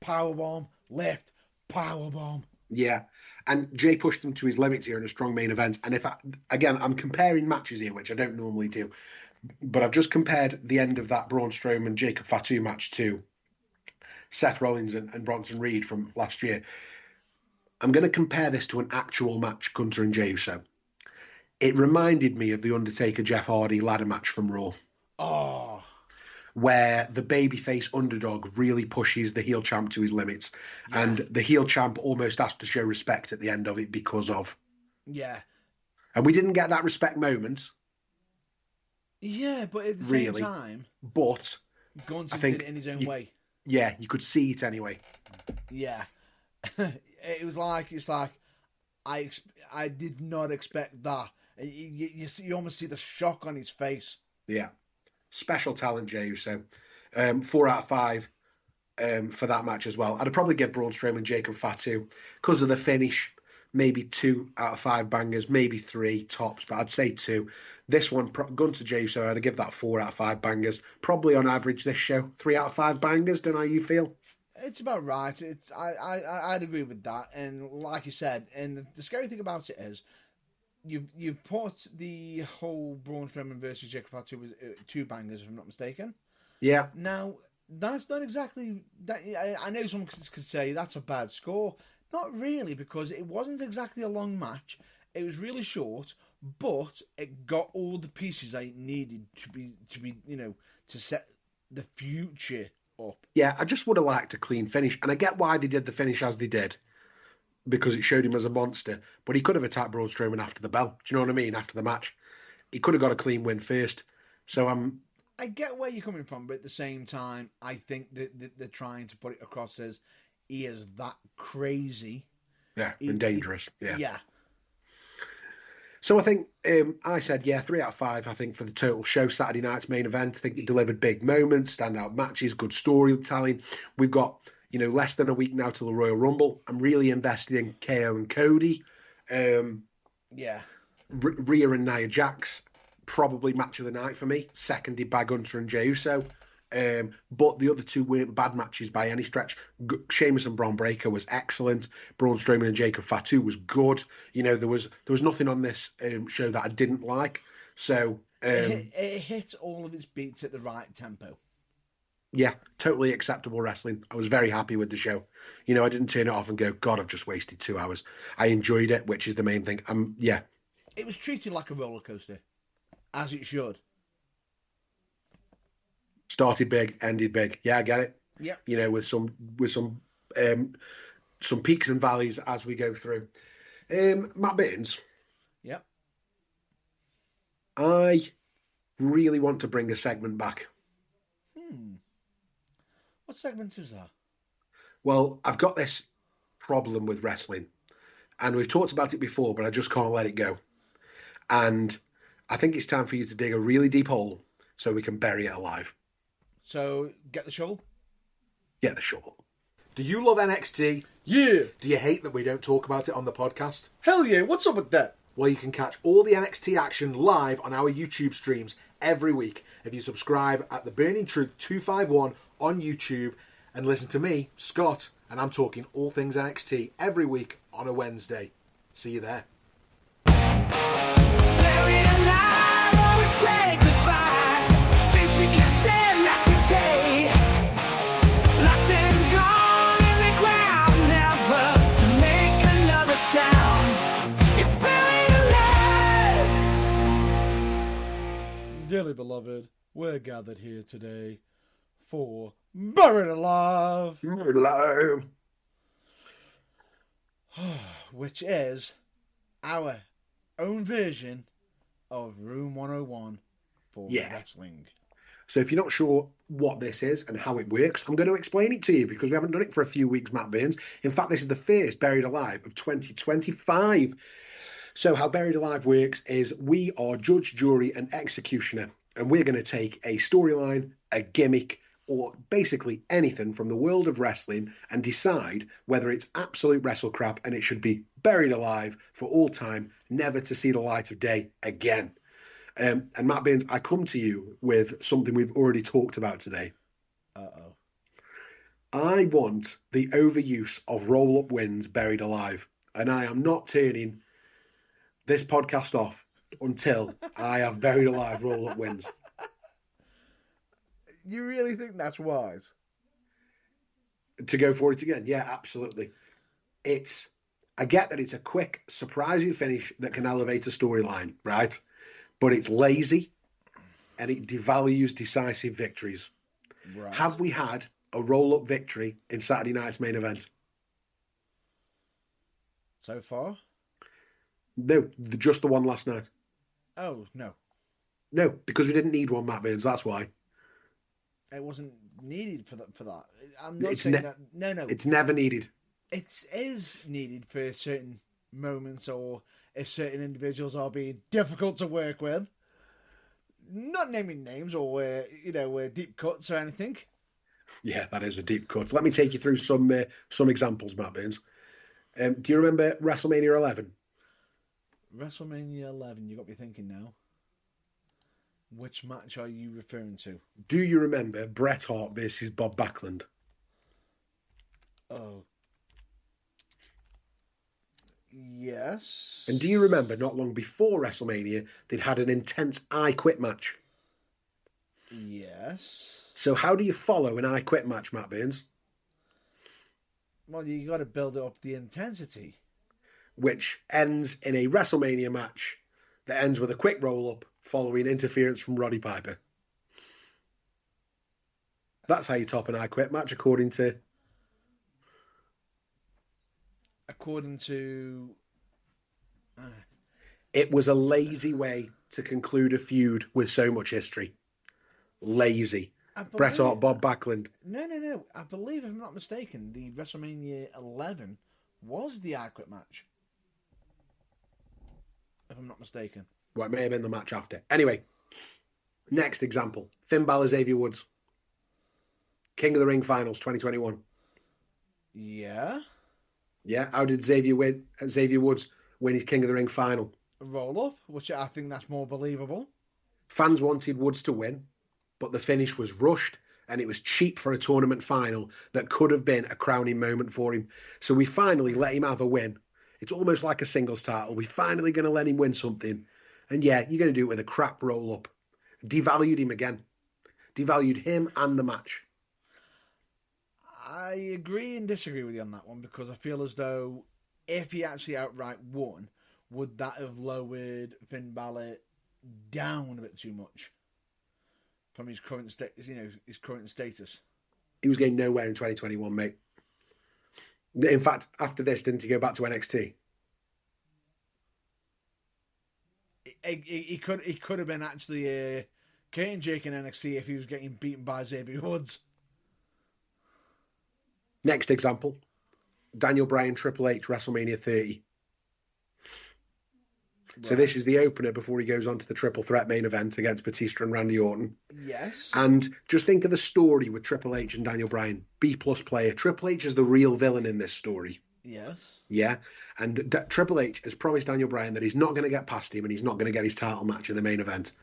powerbomb, left, powerbomb. Yeah. And Jey pushed him to his limits here in a strong main event. And I'm comparing matches here, which I don't normally do, but I've just compared the end of that Braun Strowman Jacob Fatu match to Seth Rollins and Bronson Reed from last year. I'm going to compare this to an actual match, Gunther and Jey Uso. It reminded me of the Undertaker Jeff Hardy ladder match from Raw. Oh. Where the babyface underdog really pushes the heel champ to his limits. Yeah. And the heel champ almost has to show respect at the end of it because of. Yeah. And we didn't get that respect moment. Yeah, but at the same time. But Gunther did it in his own way. Yeah, you could see it anyway. Yeah. It's like, I did not expect that. You almost see the shock on his face. Yeah. Special talent, Jey Uso. 4 out of 5 for that match as well. I'd probably give Braun Strowman Jacob Fatu because of the finish. Maybe 2 out of 5 bangers, maybe 3 tops, but I'd say 2. This one, Gunther Jey Uso, I'd give that 4 out of 5 bangers. Probably on average this show, 3 out of 5 bangers. Don't know how you feel. It's about right. I'd agree with that. And like you said, and the scary thing about it is, you've put the whole Braun Strowman versus Jacob Fatu with 2 bangers, if I'm not mistaken. Yeah. Now, that's not exactly that. I know someone could say that's a bad score. Not really, because it wasn't exactly a long match. It was really short, but it got all the pieces I needed to be to set the future up. Yeah, I just would have liked a clean finish, and I get why they did the finish as they did, because it showed him as a monster. But he could have attacked Braun Strowman after the bell. Do you know what I mean? After the match, he could have got a clean win first. So I get where you're coming from, but at the same time, I think that they're trying to put it across as he is that crazy. Yeah, and dangerous. Yeah. Yeah. So I think I said, 3 out of 5, I think, for the total show. Saturday night's main event. I think it delivered big moments, standout matches, good storytelling. We've got, less than a week now till the Royal Rumble. I'm really invested in KO and Cody. Yeah. Rhea and Nia Jax, probably match of the night for me. Seconded by Gunther and Jey Uso. But the other 2 weren't bad matches by any stretch. Sheamus and Braun Breaker was excellent. Braun Strowman and Jacob Fatu was good. There was nothing on this show that I didn't like. So it hit all of its beats at the right tempo. Yeah, totally acceptable wrestling. I was very happy with the show. I didn't turn it off and go, God, I've just wasted 2 hours. I enjoyed it, which is the main thing. It was treated like a roller coaster, as it should. Started big, ended big. Yeah, I get it. Yeah. With some peaks and valleys as we go through. Matt Bittins. Yep. I really want to bring a segment back. What segment is that? Well, I've got this problem with wrestling, and we've talked about it before, but I just can't let it go. And I think it's time for you to dig a really deep hole so we can bury it alive. So, get the shovel? Get the shovel. Do you love NXT? Yeah. Do you hate that we don't talk about it on the podcast? Hell yeah, what's up with that? Well, you can catch all the NXT action live on our YouTube streams every week if you subscribe at The Burning Truth 251 on YouTube and listen to me, Scott, and I'm talking all things NXT every week on a Wednesday. See you there. Dearly beloved, we're gathered here today for Buried Alive. Hello. Which is our own version of Room 101 for wrestling. So if you're not sure what this is and how it works, I'm going to explain it to you because we haven't done it for a few weeks, Matt Burns. In fact, this is the first Buried Alive of 2025. So how Buried Alive works is we are judge, jury, and executioner, and we're going to take a storyline, a gimmick, or basically anything from the world of wrestling and decide whether it's absolute wrestle crap and it should be buried alive for all time, never to see the light of day again. And Matt Burns, I come to you with something we've already talked about today. Uh-oh. I want the overuse of roll-up wins buried alive. and I am not turning this podcast off until I have Buried Alive roll-up wins. You really think that's wise? To go for it again? Yeah, absolutely. I get that it's a quick, surprising finish that can elevate a storyline, right? But it's lazy and it devalues decisive victories. Right. Have we had a roll-up victory in Saturday night's main event? So far? No, just the one last night. Oh, no. No, because we didn't need one, Matt Burns, that's why. It wasn't needed for that. I'm not saying that. No. It's never needed. It is needed for certain moments or if certain individuals are being difficult to work with. Not naming names or, deep cuts or anything. Yeah, that is a deep cut. Let me take you through some examples, Matt Burns. Do you remember WrestleMania 11? WrestleMania 11, you got me thinking now. Which match are you referring to? Do you remember Bret Hart versus Bob Backlund? Oh. Yes. And do you remember not long before WrestleMania, they'd had an intense I Quit match? Yes. So how do you follow an I Quit match, Matt Burns? Well, you got to build up the intensity. Which ends in a WrestleMania match that ends with a quick roll-up following interference from Roddy Piper. That's how you top an I Quit match, according to... It was a lazy way to conclude a feud with so much history. Lazy. Bret Hart, Bob Backlund. No. I believe, if I'm not mistaken, the WrestleMania 11 was the I Quit match. If I'm not mistaken. Well, it may have been the match after. Anyway, next example. Finn Balor, Xavier Woods. King of the Ring Finals 2021. Yeah. Yeah, how did Xavier Woods win his King of the Ring final? A roll-up, which I think that's more believable. Fans wanted Woods to win, but the finish was rushed and it was cheap for a tournament final that could have been a crowning moment for him. So we finally let him have a win. It's almost like a singles title. We're finally going to let him win something. And yeah, you're going to do it with a crap roll-up. Devalued him again. Devalued him and the match. I agree and disagree with you on that one because I feel as though if he actually outright won, would that have lowered Finn Balor down a bit too much from his current status? He was going nowhere in 2021, mate. In fact, after this, didn't he go back to NXT? He could have been actually Kane Jake in NXT if he was getting beaten by Xavier Woods. Next example, Daniel Bryan, Triple H, WrestleMania 30. Right. So this is the opener before he goes on to the triple threat main event against Batista and Randy Orton. Yes. And just think of the story with Triple H and Daniel Bryan. B-plus player. Triple H is the real villain in this story. Yes. Yeah. And Triple H has promised Daniel Bryan that he's not going to get past him and he's not going to get his title match in the main event.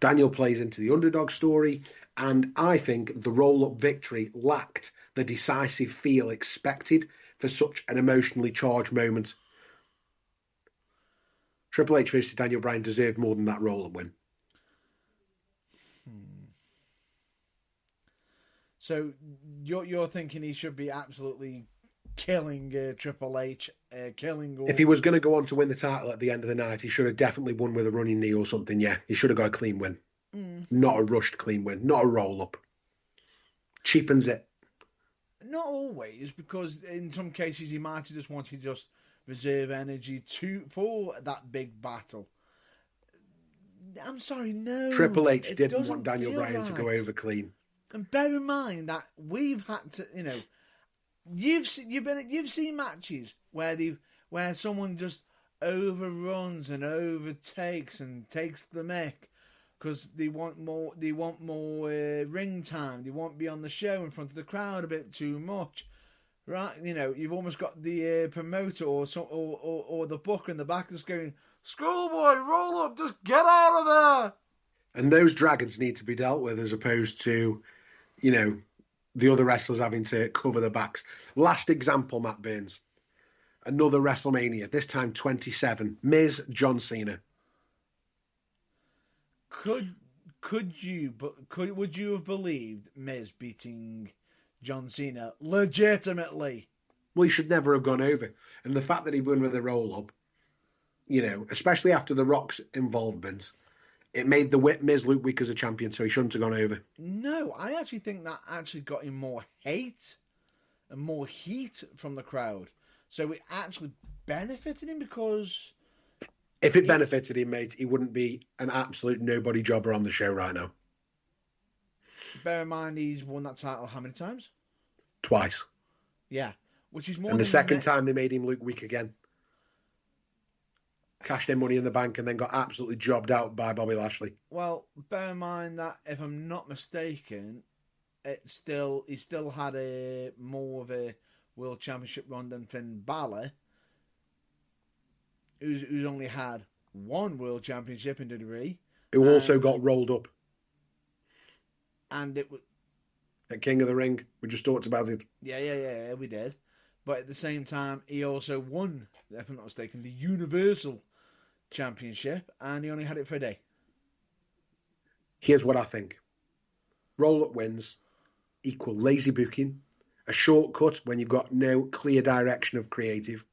Daniel plays into the underdog story, and I think the roll-up victory lacked the decisive feel expected for such an emotionally charged moment. Triple H versus Daniel Bryan deserved more than that roll-up win. So you're thinking he should be absolutely killing Triple H, killing... If he was going to go on to win the title at the end of the night, he should have definitely won with a running knee or something, yeah. He should have got a clean win. Not a rushed clean win, not a roll-up. Cheapens it. Not always, because in some cases he might have just wanted to just reserve energy for that big battle. I'm sorry, no. Triple H didn't want Daniel Bryan to go over clean. And bear in mind that we've had to, you've seen matches where someone just overruns and overtakes and takes the mick because they want more ring time. They want to be on the show in front of the crowd a bit too much, right? You've almost got the promoter or the booker in the back just going, "Schoolboy, roll up, just get out of there." And those dragons need to be dealt with as opposed to, the other wrestlers having to cover their backs. Last example, Matt Burns. Another WrestleMania, this time 27. Miz, John Cena. Would you have believed Miz beating John Cena legitimately? Well, he should never have gone over. And the fact that he won with a roll-up, especially after The Rock's involvement, it made the Miz look weak as a champion, so he shouldn't have gone over. No, I actually think that actually got him more hate and more heat from the crowd. So it actually benefited him because... If it benefited him, mate, he wouldn't be an absolute nobody jobber on the show right now. Bear in mind, he's won that title how many times? Twice. Yeah, which is more. And the second time they made him look weak again. Cashed in Money in the Bank and then got absolutely jobbed out by Bobby Lashley. Well, bear in mind that if I'm not mistaken, he still had a more of a World Championship run than Finn Balor, who's only had one World Championship in WWE. Who also got rolled up. And it was... At King of the Ring. We just talked about it. Yeah, we did. But at the same time, he also won, if I'm not mistaken, the Universal Championship, and he only had it for a day. Here's what I think. Roll-up wins equal lazy booking, a shortcut when you've got no clear direction of creative.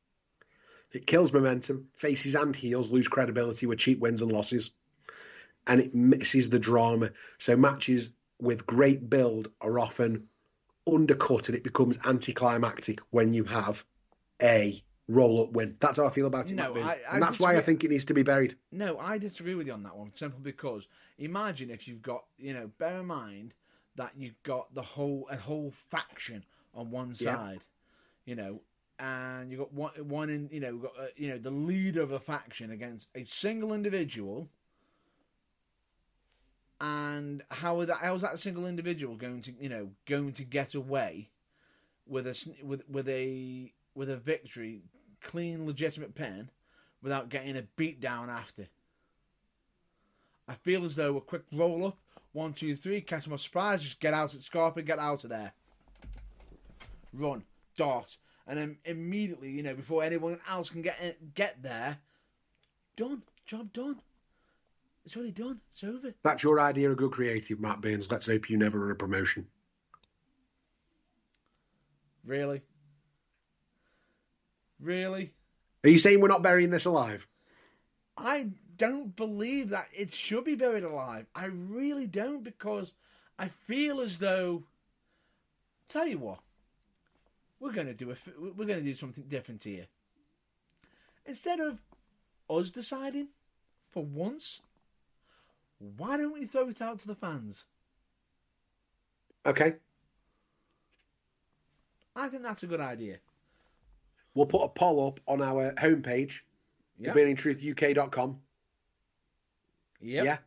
It kills momentum. Faces and heels lose credibility with cheap wins and losses. And it misses the drama. So matches with great build are often undercut and it becomes anticlimactic when you have a roll-up win. That's how I feel about it. No, and that's why I think it needs to be buried. No, I disagree with you on that one, simply because imagine if you've got, bear in mind that you've got a whole faction on one side, and you've got one in, we've got the leader of a faction against a single individual. And how's that single individual going to get away with a victory, clean, legitimate pin, without getting a beat down after? I feel as though a quick roll up, 1, 2, 3, catch them off surprise, just get out at Scarpa, get out of there, run, dart, and then immediately, before anyone else can get there, done, job done. It's already done. It's over. That's your idea of good creative, Matt Burns. Let's hope you never run a promotion. Really? Really? Are you saying we're not burying this alive? I don't believe that it should be buried alive. I really don't, because I feel as though... Tell you what. We're going to do something different here. Instead of us deciding, for once... Why don't we throw it out to the fans? Okay. I think that's a good idea. We'll put a poll up on our homepage, theburningtruthuk.com. Yep. Yeah.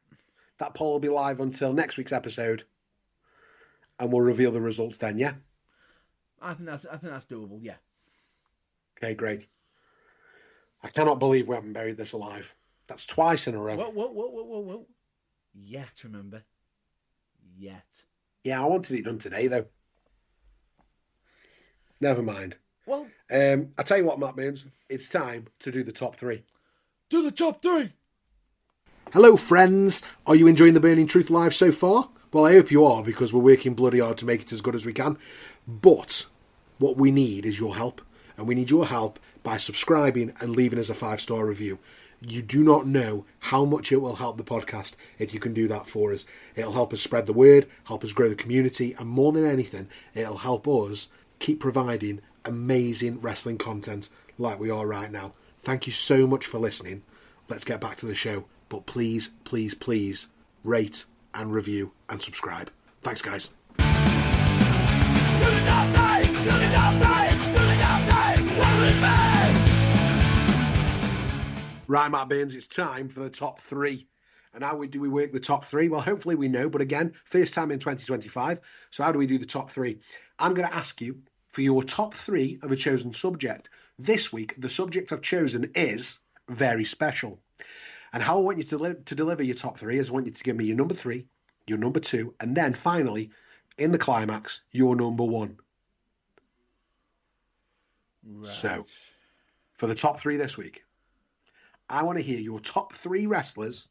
That poll will be live until next week's episode, and we'll reveal the results then, yeah? I think that's doable, yeah. Okay, great. I cannot believe we haven't buried this alive. That's twice in a row. Whoa. Yet, remember? Yet. Yeah, I wanted it done today, though. Never mind. Well... I tell you what, Matt Burns, it's time to do the top 3. Do the top 3! Hello, friends. Are you enjoying the Burning Truth Live so far? Well, I hope you are, because we're working bloody hard to make it as good as we can. But what we need is your help. And we need your help by subscribing and leaving us a 5-star review. You do not know how much it will help the podcast if you can do that for us. It'll help us spread the word, help us grow the community, and more than anything, it'll help us keep providing amazing wrestling content like we are right now. Thank you so much for listening. Let's get back to the show. But please, please, please rate and review and subscribe. Thanks, guys. Right, Matt Burns, it's time for the top 3. And how do we work the top 3? Well, hopefully we know, but again, first time in 2025. So how do we do the top 3? I'm going to ask you for your top 3 of a chosen subject. This week, the subject I've chosen is very special. And how I want you to deliver your top 3 is I want you to give me your number 3, your number 2, and then finally, in the climax, your number 1. Right. So, for the top 3 this week, I want to hear your top 3 wrestlers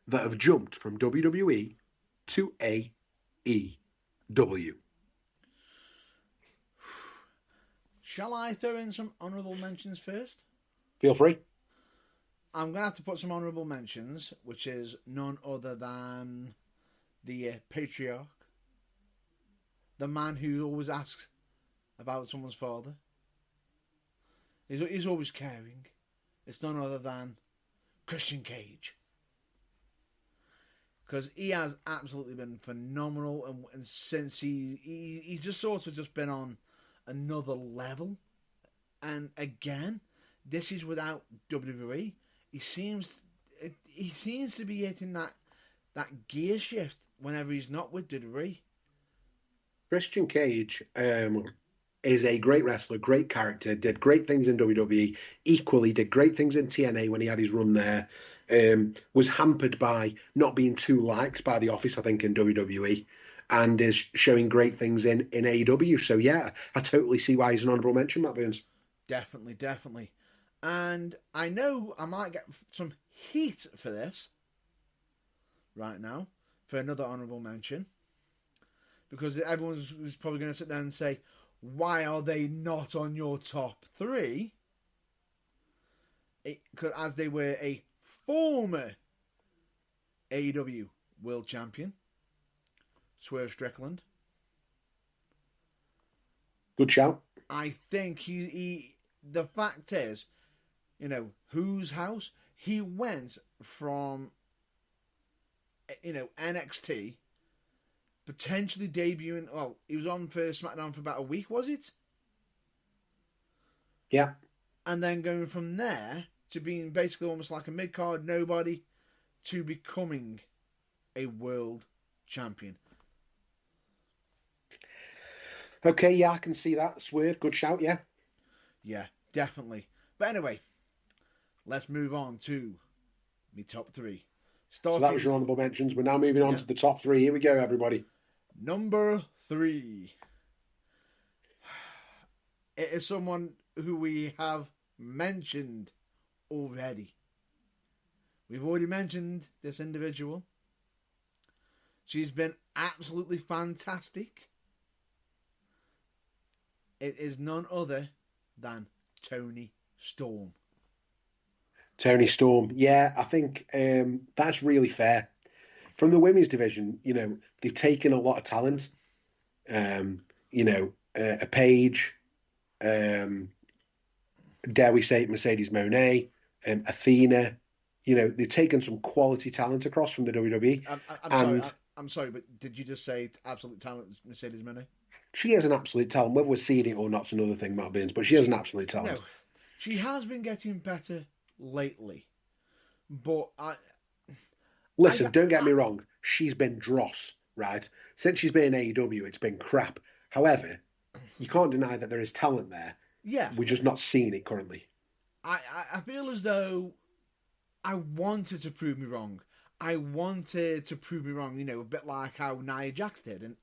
that have jumped from WWE to AEW. Shall I throw in some honourable mentions first? Feel free. I'm going to have to put some honourable mentions, which is none other than the patriarch, the man who always asks about someone's father. He's always caring. It's none other than Christian Cage. Because he has absolutely been phenomenal, and since he's just sort of just been on another level. And again, this is without WWE. He seems to be hitting that gear shift whenever he's not with WWE. Christian Cage is a great wrestler, great character, did great things in WWE, equally did great things in TNA when he had his run there. Was hampered by not being too liked by the office, I think, in WWE, and is showing great things in AEW. So yeah, I totally see why he's an honourable mention, Matt Burns. Definitely. And I know I might get some heat for this right now, for another honourable mention, because everyone's probably going to sit there and say, why are they not on your top 3? As they were a former AEW World Champion, Swerve Strickland. Good shout. I think he the fact is, whose house? He went from, NXT, potentially debuting. Well, he was on for SmackDown for about a week, was it? Yeah. And then going from there to being basically almost like a mid-card nobody to becoming a world champion. Okay, yeah, I can see that. Swerve, good shout, yeah. Yeah, definitely. But anyway, let's move on to my top 3. So that was your honourable mentions. We're now moving on to the top 3. Here we go, everybody. Number 3. It is someone who we have mentioned already. We've already mentioned this individual. She's been absolutely fantastic. It is none other than Toni Storm. Toni Storm. Yeah, I think that's really fair. From the women's division, they've taken a lot of talent. A Paige, dare we say it, Mercedes Moné, Athena. They've taken some quality talent across from the WWE. I'm sorry, but did you just say absolute talent, Mercedes Moné? She is an absolute talent. Whether we're seeing it or not's another thing, Matt Burns, but she is an absolute talent. No, she has been getting better lately. But Listen, don't get me wrong. She's been dross, right? Since she's been in AEW, it's been crap. However, you can't deny that there is talent there. Yeah. We're just not seeing it currently. I feel as though I wanted to prove me wrong. I wanted to prove me wrong, a bit like how Nia Jax did, and,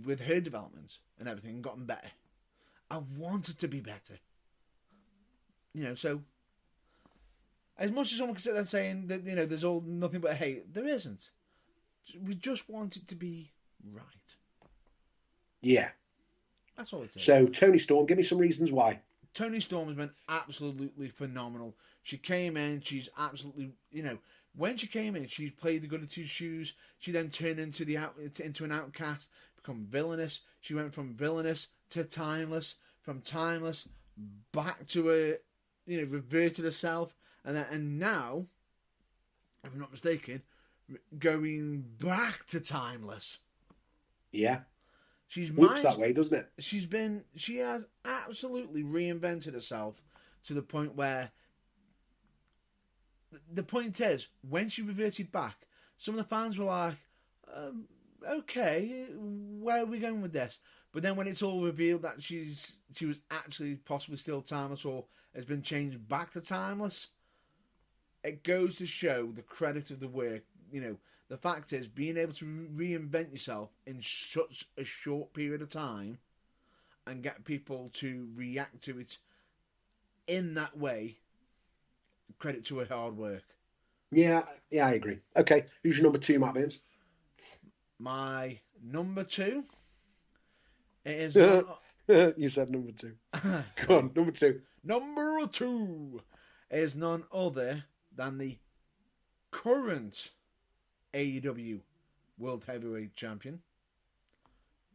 with her developments and everything, gotten better. I wanted to be better. So as much as someone can sit there saying that, there's all nothing but hate, there isn't. We just want it to be right. Yeah. That's all it is. So, Toni Storm, give me some reasons why. Toni Storm has been absolutely phenomenal. She came in, she's absolutely, when she came in, she played the good of two shoes. She then turned into an outcast, become villainous. She went from villainous to timeless, from timeless back to a, reverted herself, and now, if I'm not mistaken, going back to timeless. Yeah. Looks that way, doesn't it? She has absolutely reinvented herself to the point where the point is, when she reverted back, some of the fans were like, okay, where are we going with this? But then when it's all revealed that she was actually possibly still timeless or has been changed back to timeless, it goes to show the credit of the work. The fact is, being able to reinvent yourself in such a short period of time and get people to react to it in that way, credit to her hard work. Yeah, I agree. Okay, who's your number 2, Matt Baines? My number 2 is... You said number 2. Go on, number 2. Number 2 is none other than the current AEW World Heavyweight Champion,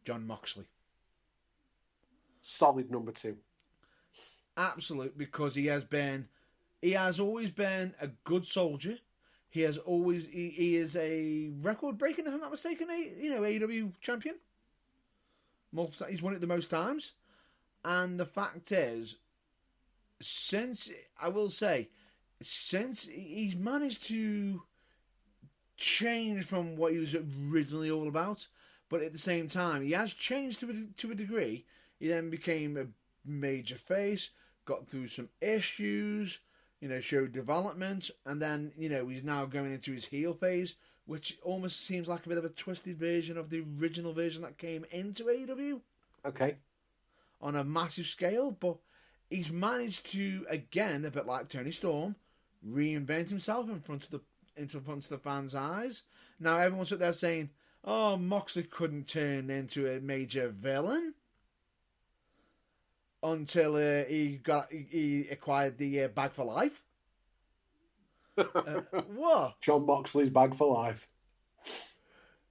Jon Moxley. Solid number 2. Absolute, because he has always been a good soldier. He is a record-breaking, if I'm not mistaken, AEW champion. He's won it the most times. And the fact is, since he's managed to change from what he was originally all about, but at the same time, he has changed to a degree. He then became a major face, got through some issues, showed development, and then, he's now going into his heel phase, which almost seems like a bit of a twisted version of the original version that came into AEW. Okay. On a massive scale, but he's managed to, again, a bit like Toni Storm, reinvent himself in front of the fans' eyes. Now everyone's up there saying, "Oh, Moxley couldn't turn into a major villain until he acquired the Bag for Life." What? Jon Moxley's Bag for Life.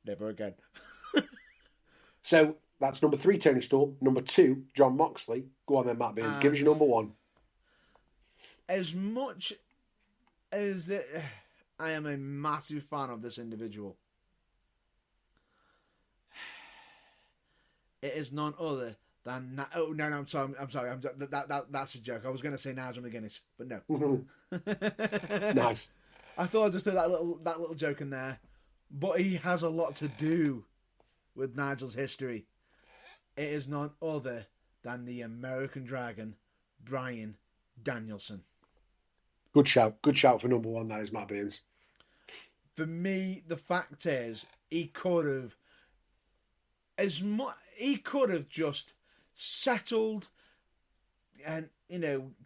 Never again. So that's number 3, Toni Storm. Number 2, Jon Moxley. Go on then, Matt Baines. Give us your number 1. As much as I am a massive fan of this individual, it is none other than... Oh, no, I'm sorry. That's a joke. I was going to say Nigel McGuinness, but no. Nice. I thought I'd just throw that little joke in there. But he has a lot to do with Nigel's history. It is none other than the American Dragon, Bryan Danielson. Good shout. Good shout for number 1, that is, Matt Baines. For me, the fact is, he could have just settled and,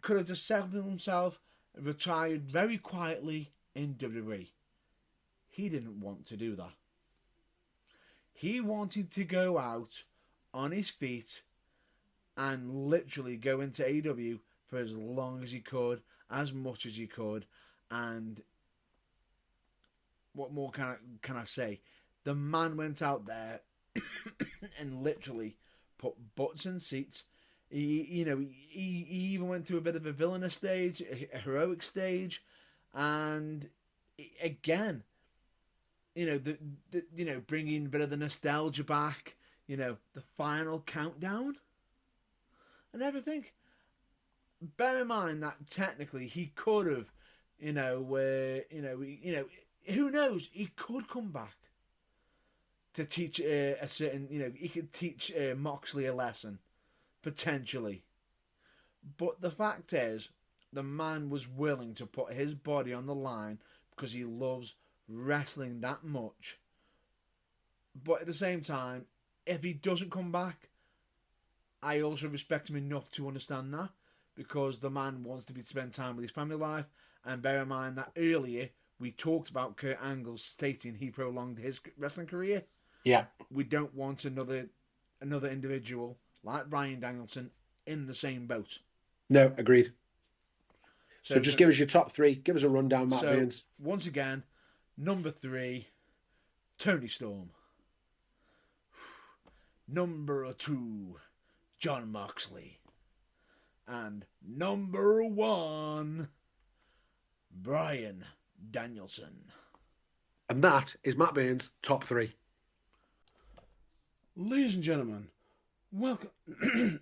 could have just settled himself, retired very quietly in WWE. He didn't want to do that. He wanted to go out on his feet and literally go into AEW for as long as he could, as much as he could, and what more can I say? The man went out there and literally put butts in seats. He even went through a bit of a villainous stage, a heroic stage, and again, bringing a bit of the nostalgia back, the final countdown and everything. Bear in mind that technically he could have, who knows? He could come back to teach a certain, he could teach Moxley a lesson, potentially. But the fact is, the man was willing to put his body on the line because he loves wrestling that much. But at the same time, if he doesn't come back, I also respect him enough to understand that, because the man wants to spend time with his family life. And bear in mind that earlier we talked about Kurt Angle stating he prolonged his wrestling career. Yeah. We don't want another individual like Bryan Danielson in the same boat. No, agreed. So just give us your top 3. Give us a rundown, Matt Baines. Once again, number 3, Toni Storm. Number 2, Jon Moxley. And number 1, Bryan Danielson. And that is Matt Baines' top 3. Ladies and gentlemen, welcome.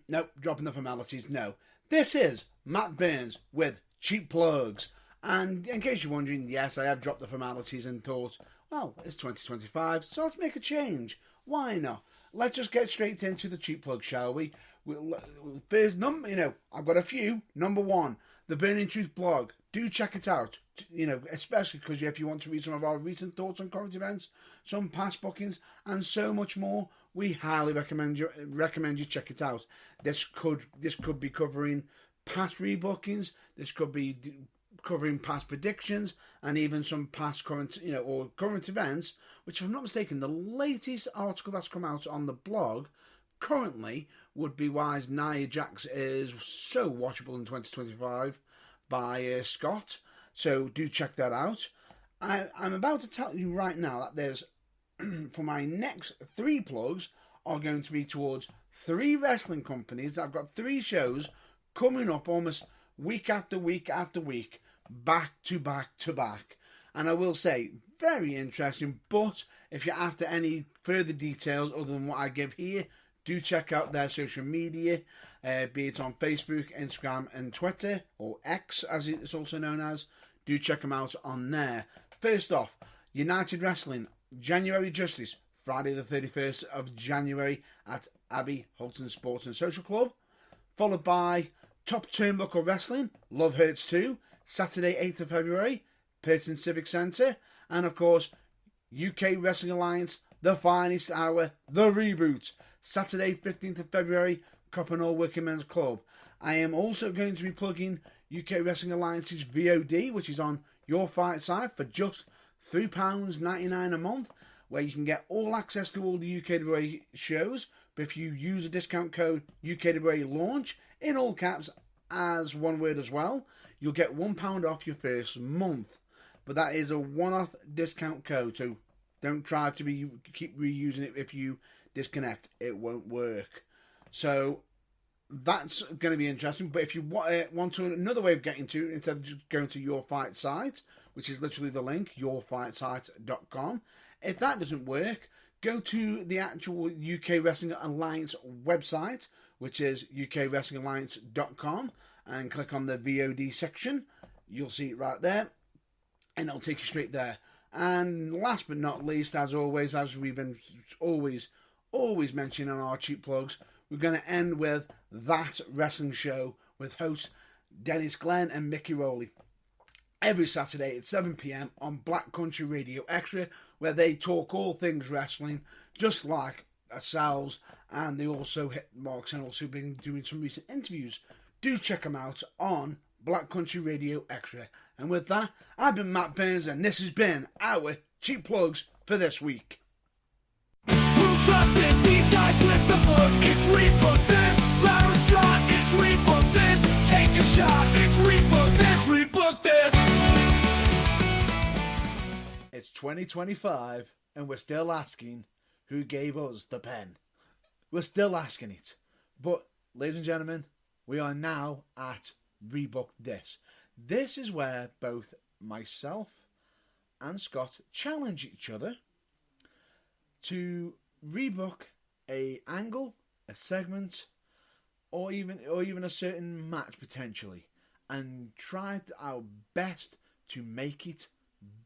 Nope, dropping the formalities. No. This is Matt Baines with Cheap Plugs. And in case you're wondering, yes, I have dropped the formalities and thought, well, it's 2025, so let's make a change. Why not? Let's just get straight into the cheap plug, shall we? First, I've got a few. Number 1, the Burning Truth blog. Do check it out. Especially because if you want to read some of our recent thoughts on current events, some past bookings, and so much more, we highly recommend you check it out. This could be covering past rebookings. This could be covering past predictions and even some past current, or current events. Which, if I'm not mistaken, the latest article that's come out on the blog currently would be why Nia Jax is so watchable in 2025 by Scott. So do check that out. I'm about to tell you right now that there's, for my next 3 plugs, are going to be towards 3 wrestling companies. I've got 3 shows coming up almost week after week after week, back to back to back. And I will say, very interesting, but if you're after any further details other than what I give here, do check out their social media, be it on Facebook, Instagram and Twitter, or X as it's also known as. Do check them out on there. First off, United Wrestling, January Justice, Friday the 31st of January at Abbey Holton Sports and Social Club. Followed by Top Turnbuckle Wrestling, Love Hurts 2, Saturday 8th of February, Purton Civic Centre. And of course, UK Wrestling Alliance, The Finest Hour, The Reboot, Saturday 15th of February, Coppenhall Working Men's Club. I am also going to be plugging UK Wrestling Alliance's VOD, which is on Your Fight Side for just £3.99 a month, where you can get all access to all the UKWA shows. But if you use a discount code UKWA Launch, in all caps, as one word as well, you'll get £1 off your first month. But that is a one-off discount code, so don't try to keep reusing it. If you disconnect, it won't work. So that's going to be interesting. But if you want to, another way of getting to it, instead of just going to Your Fight site, which is literally the link, yourfightsite.com. If that doesn't work, go to the actual UK Wrestling Alliance website, which is ukwrestlingalliance.com, and click on the VOD section. You'll see it right there, and it'll take you straight there. And last but not least, as always, as we've been always mentioning on our cheap plugs, we're going to end with That Wrestling Show with hosts Dennis Glenn and Mickey Rowley. Every Saturday at 7 p.m. on Black Country Radio Extra, where they talk all things wrestling, just like ourselves, and they also hit marks and also been doing some recent interviews. Do check them out on Black Country Radio Extra. And with that, I've been Matt Burns, and this has been our cheap plugs for this week. Who trusted these guys with the book? It's rebook this. Lara Scott, it's rebook this. Take a shot, it's rebook this. Rebook this. It's 2025, and we're still asking who gave us the pen. We're still asking it. But, ladies and gentlemen, we are now at Rebook This. This is where both myself and Scott challenge each other to rebook a angle, a segment, or even a certain match potentially, and try our best to make it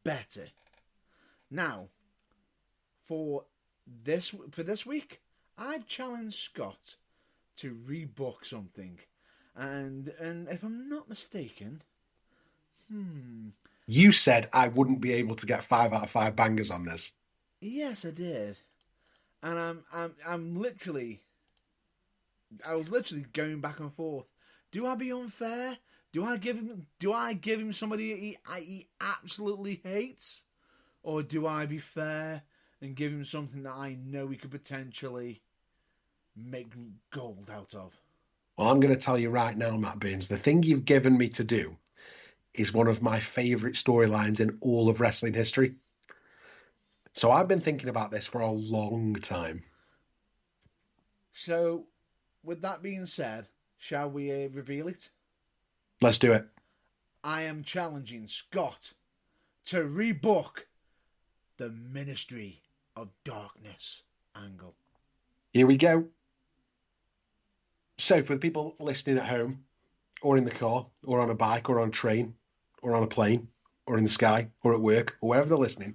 better. Now, for this week, I've challenged Scott to rebook something, and if I'm not mistaken, You said I wouldn't be able to get 5 out of 5 bangers on this. Yes, I did, and I was literally going back and forth. Do I be unfair? Do I give him somebody he absolutely hates, or do I be fair and give him something that I know he could potentially make gold out of? Well, I'm going to tell you right now, Matt Burns, the thing you've given me to do is one of my favourite storylines in all of wrestling history. So I've been thinking about this for a long time. So, with that being said, shall we reveal it? Let's do it. I am challenging Scott to rebook the Ministry of Darkness angle. Here we go. So for the people listening at home, or in the car, or on a bike, or on a train, or on a plane, or in the sky, or at work, or wherever they're listening,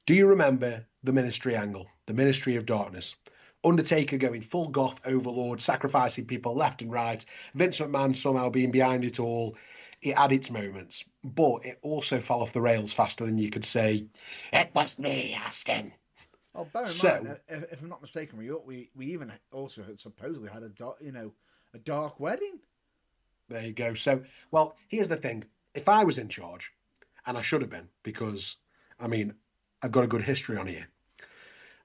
do you remember the Ministry angle, the Ministry of Darkness? Undertaker going full goth overlord, sacrificing people left and right, Vince McMahon somehow being behind it all. It had its moments, but it also fell off the rails faster than you could say, "It was me, Aston." Oh, bear in mind, if I'm not mistaken, we even also had supposedly had a dark wedding. There you go. So, well, here's the thing. If I was in charge, and I should have been, because, I mean, I've got a good history on here.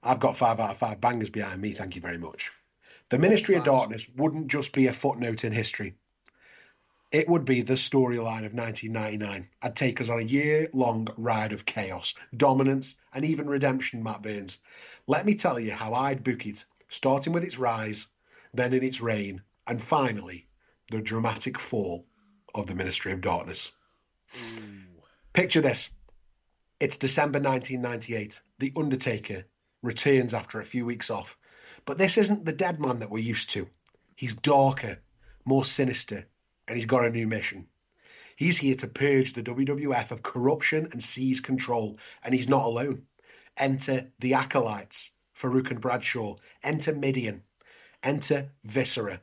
I've got 5 out of 5 bangers behind me, thank you very much. The Ministry of Darkness wouldn't just be a footnote in history. It would be the storyline of 1999. I'd take us on a year-long ride of chaos, dominance, and even redemption, Matt Burns. Let me tell you how I'd book it, starting with its rise, then in its reign, and finally, the dramatic fall of the Ministry of Darkness. Picture this. It's December 1998. The Undertaker returns after a few weeks off. But this isn't the dead man that we're used to. He's darker, more sinister, and he's got a new mission. He's here to purge the WWF of corruption and seize control, and he's not alone. Enter the Acolytes, Farouk and Bradshaw. Enter Midian. Enter Viscera.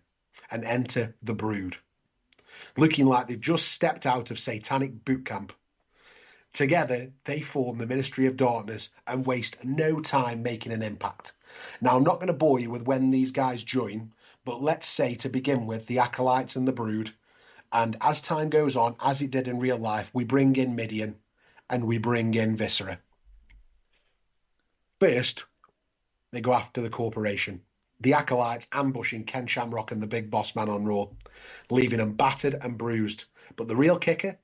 And enter the Brood. Looking like they've just stepped out of satanic boot camp. Together, they form the Ministry of Darkness and waste no time making an impact. Now, I'm not going to bore you with when these guys join, but let's say to begin with, the Acolytes and the Brood. And as time goes on, as it did in real life, we bring in Midian and we bring in Viscera. First, they go after the corporation. The Acolytes ambushing Ken Shamrock and the Big Boss Man on Raw, leaving them battered and bruised. But the real kicker,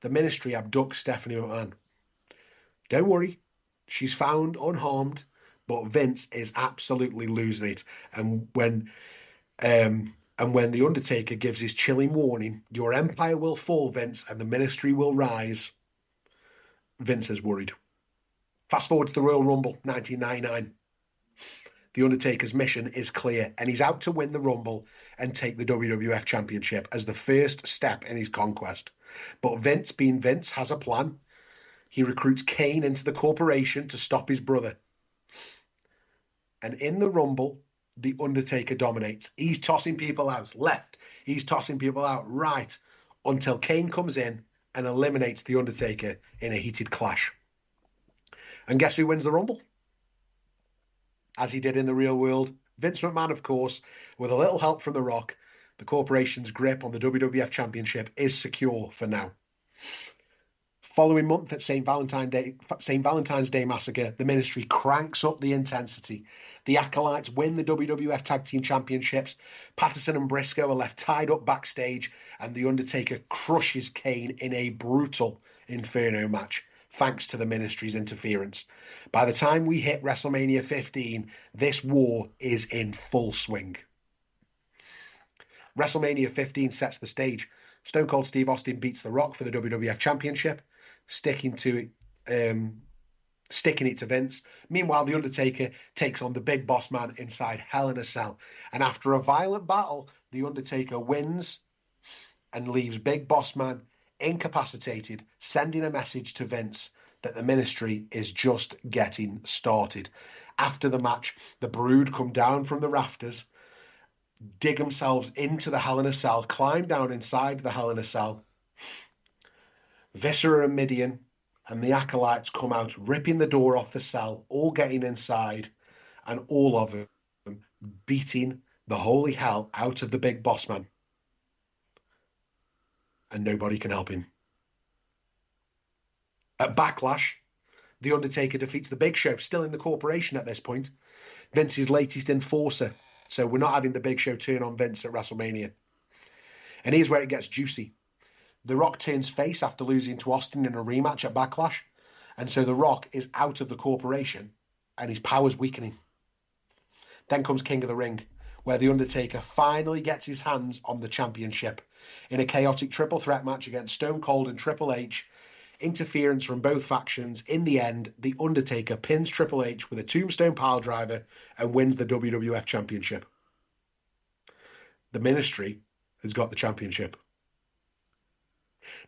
the Ministry abducts Stephanie McMahon. Don't worry, she's found unharmed, but Vince is absolutely losing it. And when the Undertaker gives his chilling warning, your empire will fall, Vince, and the Ministry will rise, Vince is worried. Fast forward to the Royal Rumble, 1999. The Undertaker's mission is clear, and he's out to win the Rumble and take the WWF Championship as the first step in his conquest. But Vince, being Vince, has a plan. He recruits Kane into the corporation to stop his brother. And in the Rumble, the Undertaker dominates. He's tossing people out left. He's tossing people out right until Kane comes in and eliminates the Undertaker in a heated clash. And guess who wins the Rumble? As he did in the real world, Vince McMahon, of course, with a little help from The Rock. The corporation's grip on the WWF Championship is secure for now. Following month at St. Valentine's Day Massacre, the Ministry cranks up the intensity. The Acolytes win the WWF Tag Team Championships. Patterson and Briscoe are left tied up backstage, and The Undertaker crushes Kane in a brutal Inferno match, thanks to the Ministry's interference. By the time we hit WrestleMania 15, this war is in full swing. WrestleMania 15 sets the stage. Stone Cold Steve Austin beats The Rock for the WWF Championship, sticking it to Vince. Meanwhile, The Undertaker takes on the Big Boss Man inside Hell in a Cell. And after a violent battle, The Undertaker wins and leaves Big Boss Man incapacitated, sending a message to Vince that the Ministry is just getting started. After the match, the Brood come down from the rafters, dig themselves into the Hell in a Cell, climb down inside the Hell in a Cell. Viscera and Midian and the Acolytes come out, ripping the door off the cell, all getting inside, and all of them beating the holy hell out of the Big Boss Man. And nobody can help him. At Backlash, The Undertaker defeats the Big Show, still in the corporation at this point. Vince's latest enforcer. So we're not having the Big Show turn on Vince at WrestleMania. And here's where it gets juicy. The Rock turns face after losing to Austin in a rematch at Backlash. And so The Rock is out of the corporation and his power's weakening. Then comes King of the Ring, where The Undertaker finally gets his hands on the championship. In a chaotic triple threat match against Stone Cold and Triple H, interference from both factions. In the end, The Undertaker pins Triple H with a tombstone piledriver and wins the WWF Championship. The Ministry has got the championship.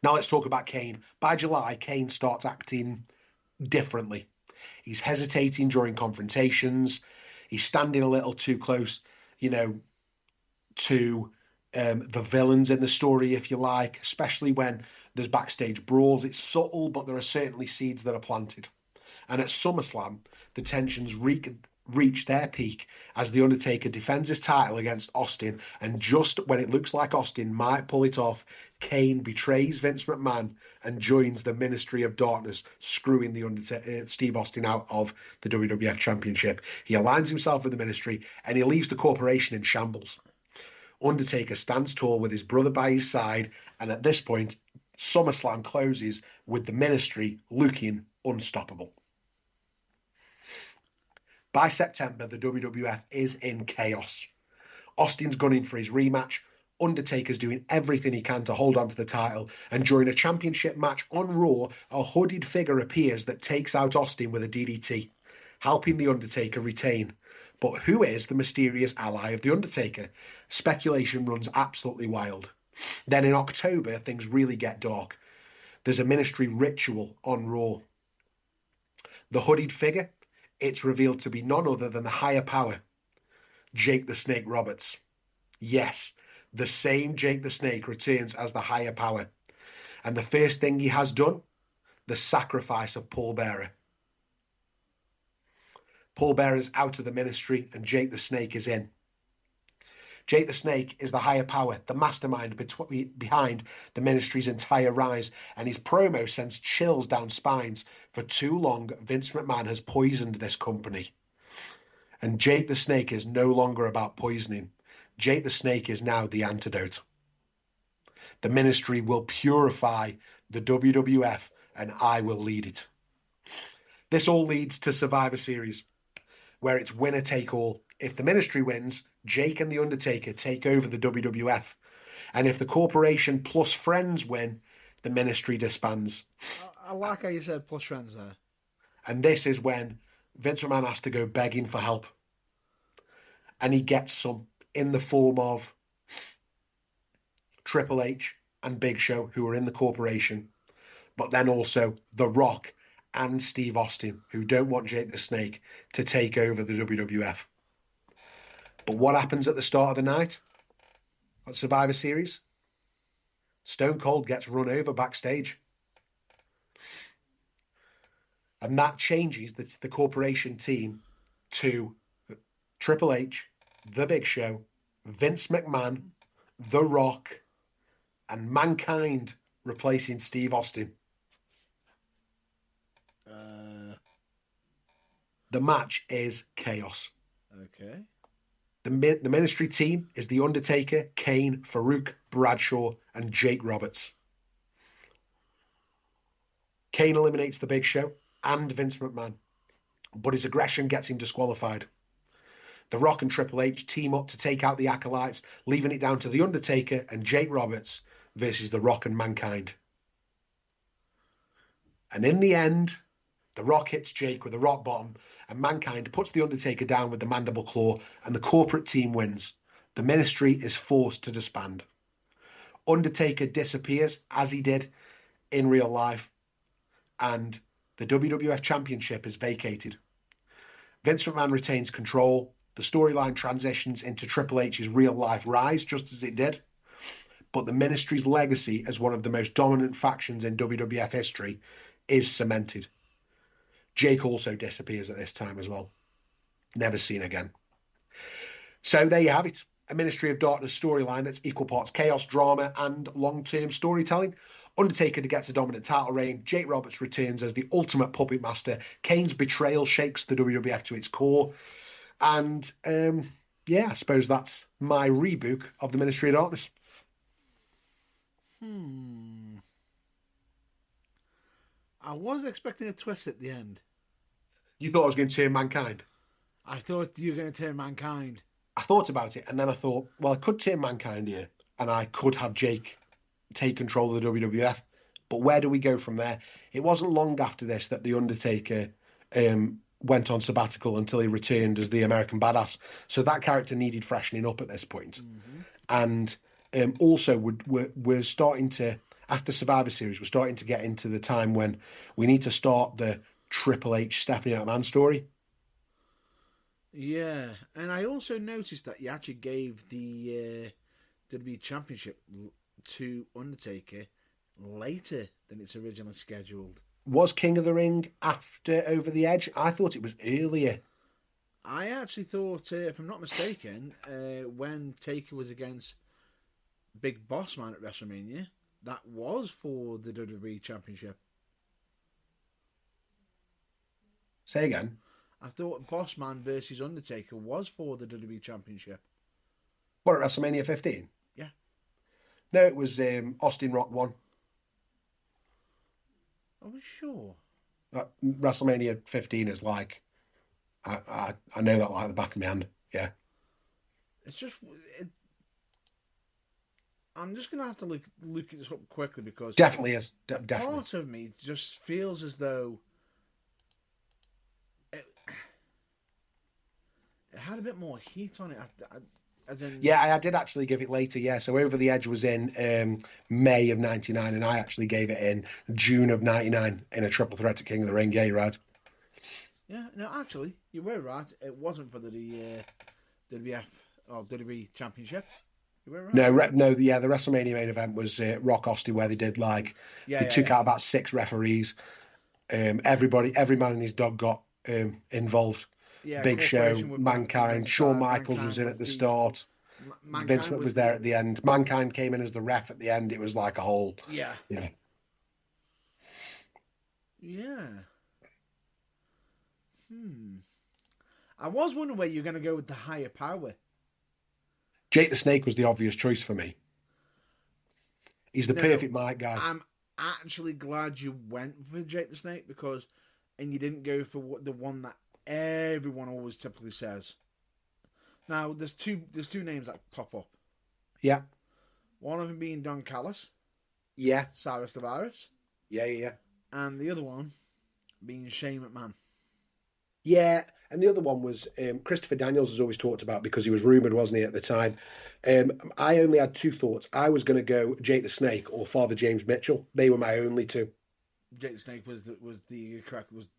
Now let's talk about Kane. By July, Kane starts acting differently. He's hesitating during confrontations. He's standing a little too close, to the villains in the story, if you like, especially when there's backstage brawls. It's subtle, but there are certainly seeds that are planted. And at SummerSlam, the tensions reach their peak as The Undertaker defends his title against Austin, and just when it looks like Austin might pull it off, Kane betrays Vince McMahon and joins the Ministry of Darkness, screwing Steve Austin out of the WWF Championship. He aligns himself with the Ministry, and he leaves the corporation in shambles. Undertaker stands tall with his brother by his side, and at this point, SummerSlam closes with the Ministry looking unstoppable. By September, the WWF is in chaos. Austin's gunning for his rematch. Undertaker's doing everything he can to hold on to the title, and during a championship match on Raw, a hooded figure appears that takes out Austin with a DDT, helping The Undertaker retain. But who is the mysterious ally of The Undertaker? Speculation runs absolutely wild. Then in October, things really get dark. There's a Ministry ritual on Raw. The hooded figure, it's revealed to be none other than the higher power, Jake the Snake Roberts. Yes, the same Jake the Snake returns as the higher power. And the first thing he has done, the sacrifice of Paul Bearer. Paul Bearer's out of the Ministry and Jake the Snake is in. Jake the Snake is the higher power, the mastermind behind the Ministry's entire rise, and his promo sends chills down spines. For too long, Vince McMahon has poisoned this company. And Jake the Snake is no longer about poisoning. Jake the Snake is now the antidote. The Ministry will purify the WWF, and I will lead it. This all leads to Survivor Series, where it's winner take all. If the Ministry wins, Jake and The Undertaker take over the WWF. And if the corporation plus friends win, the Ministry disbands. I like how you said plus friends there. And this is when Vince McMahon has to go begging for help. And he gets some in the form of Triple H and Big Show, who are in the corporation. But then also The Rock and Steve Austin, who don't want Jake the Snake to take over the WWF. But what happens at the start of the night at Survivor Series? Stone Cold gets run over backstage. And that changes the corporation team to Triple H, The Big Show, Vince McMahon, The Rock, and Mankind replacing Steve Austin. The match is chaos. Okay. The Ministry team is The Undertaker, Kane, Farouk, Bradshaw, and Jake Roberts. Kane eliminates The Big Show and Vince McMahon, but his aggression gets him disqualified. The Rock and Triple H team up to take out the Acolytes, leaving it down to The Undertaker and Jake Roberts versus The Rock and Mankind. And in the end, The Rock hits Jake with a rock bottom, and Mankind puts The Undertaker down with the mandible claw, and the corporate team wins. The Ministry is forced to disband. Undertaker disappears, as he did in real life, and the WWF Championship is vacated. Vince McMahon retains control. The storyline transitions into Triple H's real-life rise, just as it did. But the Ministry's legacy as one of the most dominant factions in WWF history is cemented. Jake also disappears at this time as well. Never seen again. So there you have it. A Ministry of Darkness storyline that's equal parts chaos, drama, and long-term storytelling. Undertaker gets a dominant title reign. Jake Roberts returns as the ultimate puppet master. Kane's betrayal shakes the WWF to its core. And, I suppose that's my reboot of the Ministry of Darkness. I wasn't expecting a twist at the end. You thought I was going to turn Mankind? I thought you were going to turn Mankind. I thought about it, and then I thought, well, I could turn Mankind here, and I could have Jake take control of the WWF. But where do we go from there? It wasn't long after this that The Undertaker went on sabbatical until he returned as the American Badass. So that character needed freshening up at this point. And also, we're starting to, after Survivor Series, we're starting to get into the time when we need to start the Triple H Stephanie McMahon story. Yeah, and I also noticed that you actually gave the WWE Championship to Undertaker later than it's originally scheduled. Was King of the Ring after Over the Edge? I thought it was earlier. I actually thought, if I'm not mistaken, when Taker was against Big Boss Man at WrestleMania, that was for the WWE Championship. Say again. I thought Boss Man versus Undertaker was for the WWE Championship. What, at WrestleMania 15? Yeah. No, it was Austin Rock won. Are we sure? WrestleMania 15 is like, I know that like the back of my hand. Yeah. It's just... I'm just going to have to look this up quickly because... Definitely is. Definitely. Part of me just feels as though... It had a bit more heat on it. As in... Yeah, I did actually give it later, yeah. So Over the Edge was in May of 99, and I actually gave it in June of 99 in a triple threat to King of the Ring. Yeah, you're right. Yeah, no, actually, you were right. It wasn't for the WWF or WWE Championship. You were right. No, the WrestleMania main event was Rock Austin, where they did they took out about 6 referees. Every man and his dog got involved. Yeah, Big Show, Mankind, Shawn Michaels was in at the start. Vince McMahon was there at the end. Mankind came in as the ref at the end. It was like a whole... Yeah. Yeah. Yeah. I was wondering where you're going to go with the higher power. Jake the Snake was the obvious choice for me. He's the perfect mic guy. I'm actually glad you went for Jake the Snake and you didn't go for the one that everyone always typically says. Now, there's two names that pop up. Yeah. One of them being Don Callis. Yeah. Cyrus the Virus. Yeah. And the other one being Shane McMahon. Yeah, and the other one was Christopher Daniels is always talked about because he was rumoured, wasn't he, at the time. I only had 2 thoughts. I was going to go Jake the Snake or Father James Mitchell. They were my only 2. Jake the Snake was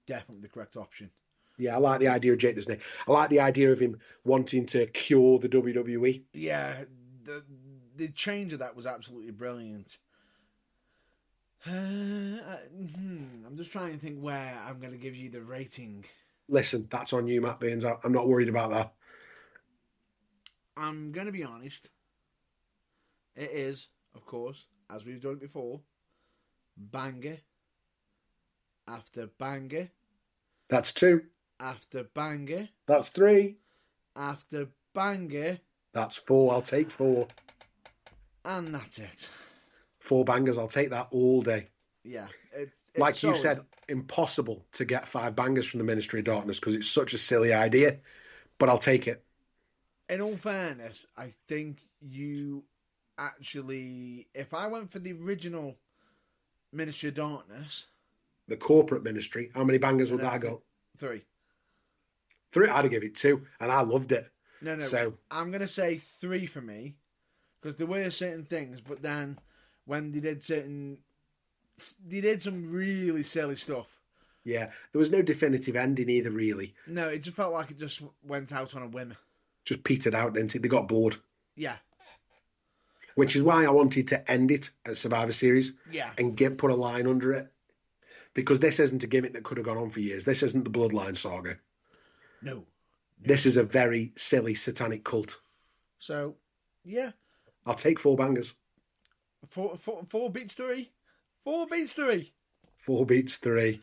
definitely the correct option. Yeah, I like the idea of Jake the Snake. I like the idea of him wanting to cure the WWE. Yeah, the change of that was absolutely brilliant. I'm just trying to think where I'm going to give you the rating. Listen, that's on you, Matt Burns. I'm not worried about that. I'm going to be honest. It is, of course, as we've done before, banger after banger. That's 2. After banger. That's 3. After banger. That's 4. I'll take 4. And that's it. 4 bangers. I'll take that all day. Yeah. Like you said, impossible to get 5 bangers from the Ministry of Darkness because it's such a silly idea, but I'll take it. In all fairness, I think you actually, if I went for the original Ministry of Darkness, the corporate ministry, how many bangers would that have got? 3. 3? I'd give it 2, and I loved it. No. So I'm going to say 3 for me because there were certain things, but then when they did some really silly stuff. Yeah, there was no definitive ending either, really. No, it just felt like it just went out on a whim. Just petered out, didn't it? They got bored. Yeah. Which is why I wanted to end it at Survivor Series. Yeah. And put a line under it. Because this isn't a gimmick that could have gone on for years. This isn't the Bloodline saga. No. This is a very silly satanic cult. So, yeah. I'll take 4 bangers. 4 beats 3. 4 beats 3. 4 beats 3.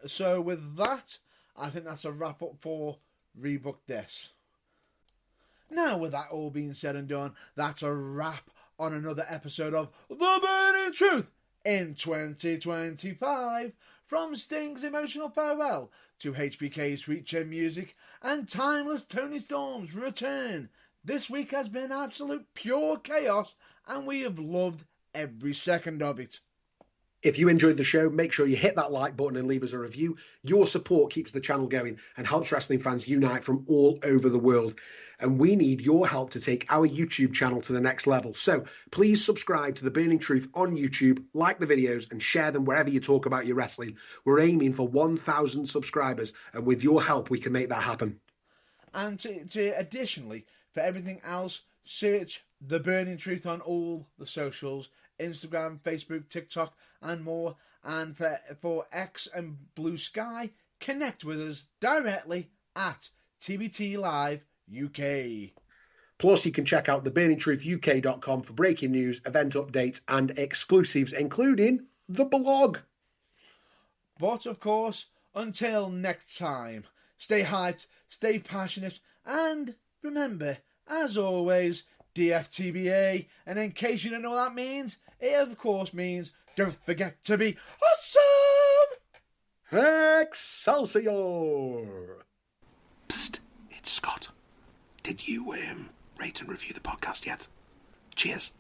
So with that, I think that's a wrap up for Rebook This. Now, with that all being said and done, that's a wrap on another episode of The Burning Truth in 2025. From Sting's emotional farewell to HBK's sweet chin music and timeless Toni Storm's return, this week has been absolute pure chaos, and we have loved every second of it. If you enjoyed the show, make sure you hit that like button and leave us a review. Your support keeps the channel going and helps wrestling fans unite from all over the world. And we need your help to take our YouTube channel to the next level. So please subscribe to The Burning Truth on YouTube, like the videos, and share them wherever you talk about your wrestling. We're aiming for 1,000 subscribers, and with your help, we can make that happen. And to additionally, for everything else, search The Burning Truth on all the socials, Instagram, Facebook, TikTok, and more. And for X and Blue Sky, connect with us directly at TBT Live UK. Plus, you can check out theburningtruthuk.com for breaking news, event updates, and exclusives, including the blog. But, of course, until next time, stay hyped, stay passionate, and remember, as always, DFTBA. And in case you don't know what that means, it of course means don't forget to be awesome! Excelsior! Psst, it's Scott. Did you rate and review the podcast yet? Cheers.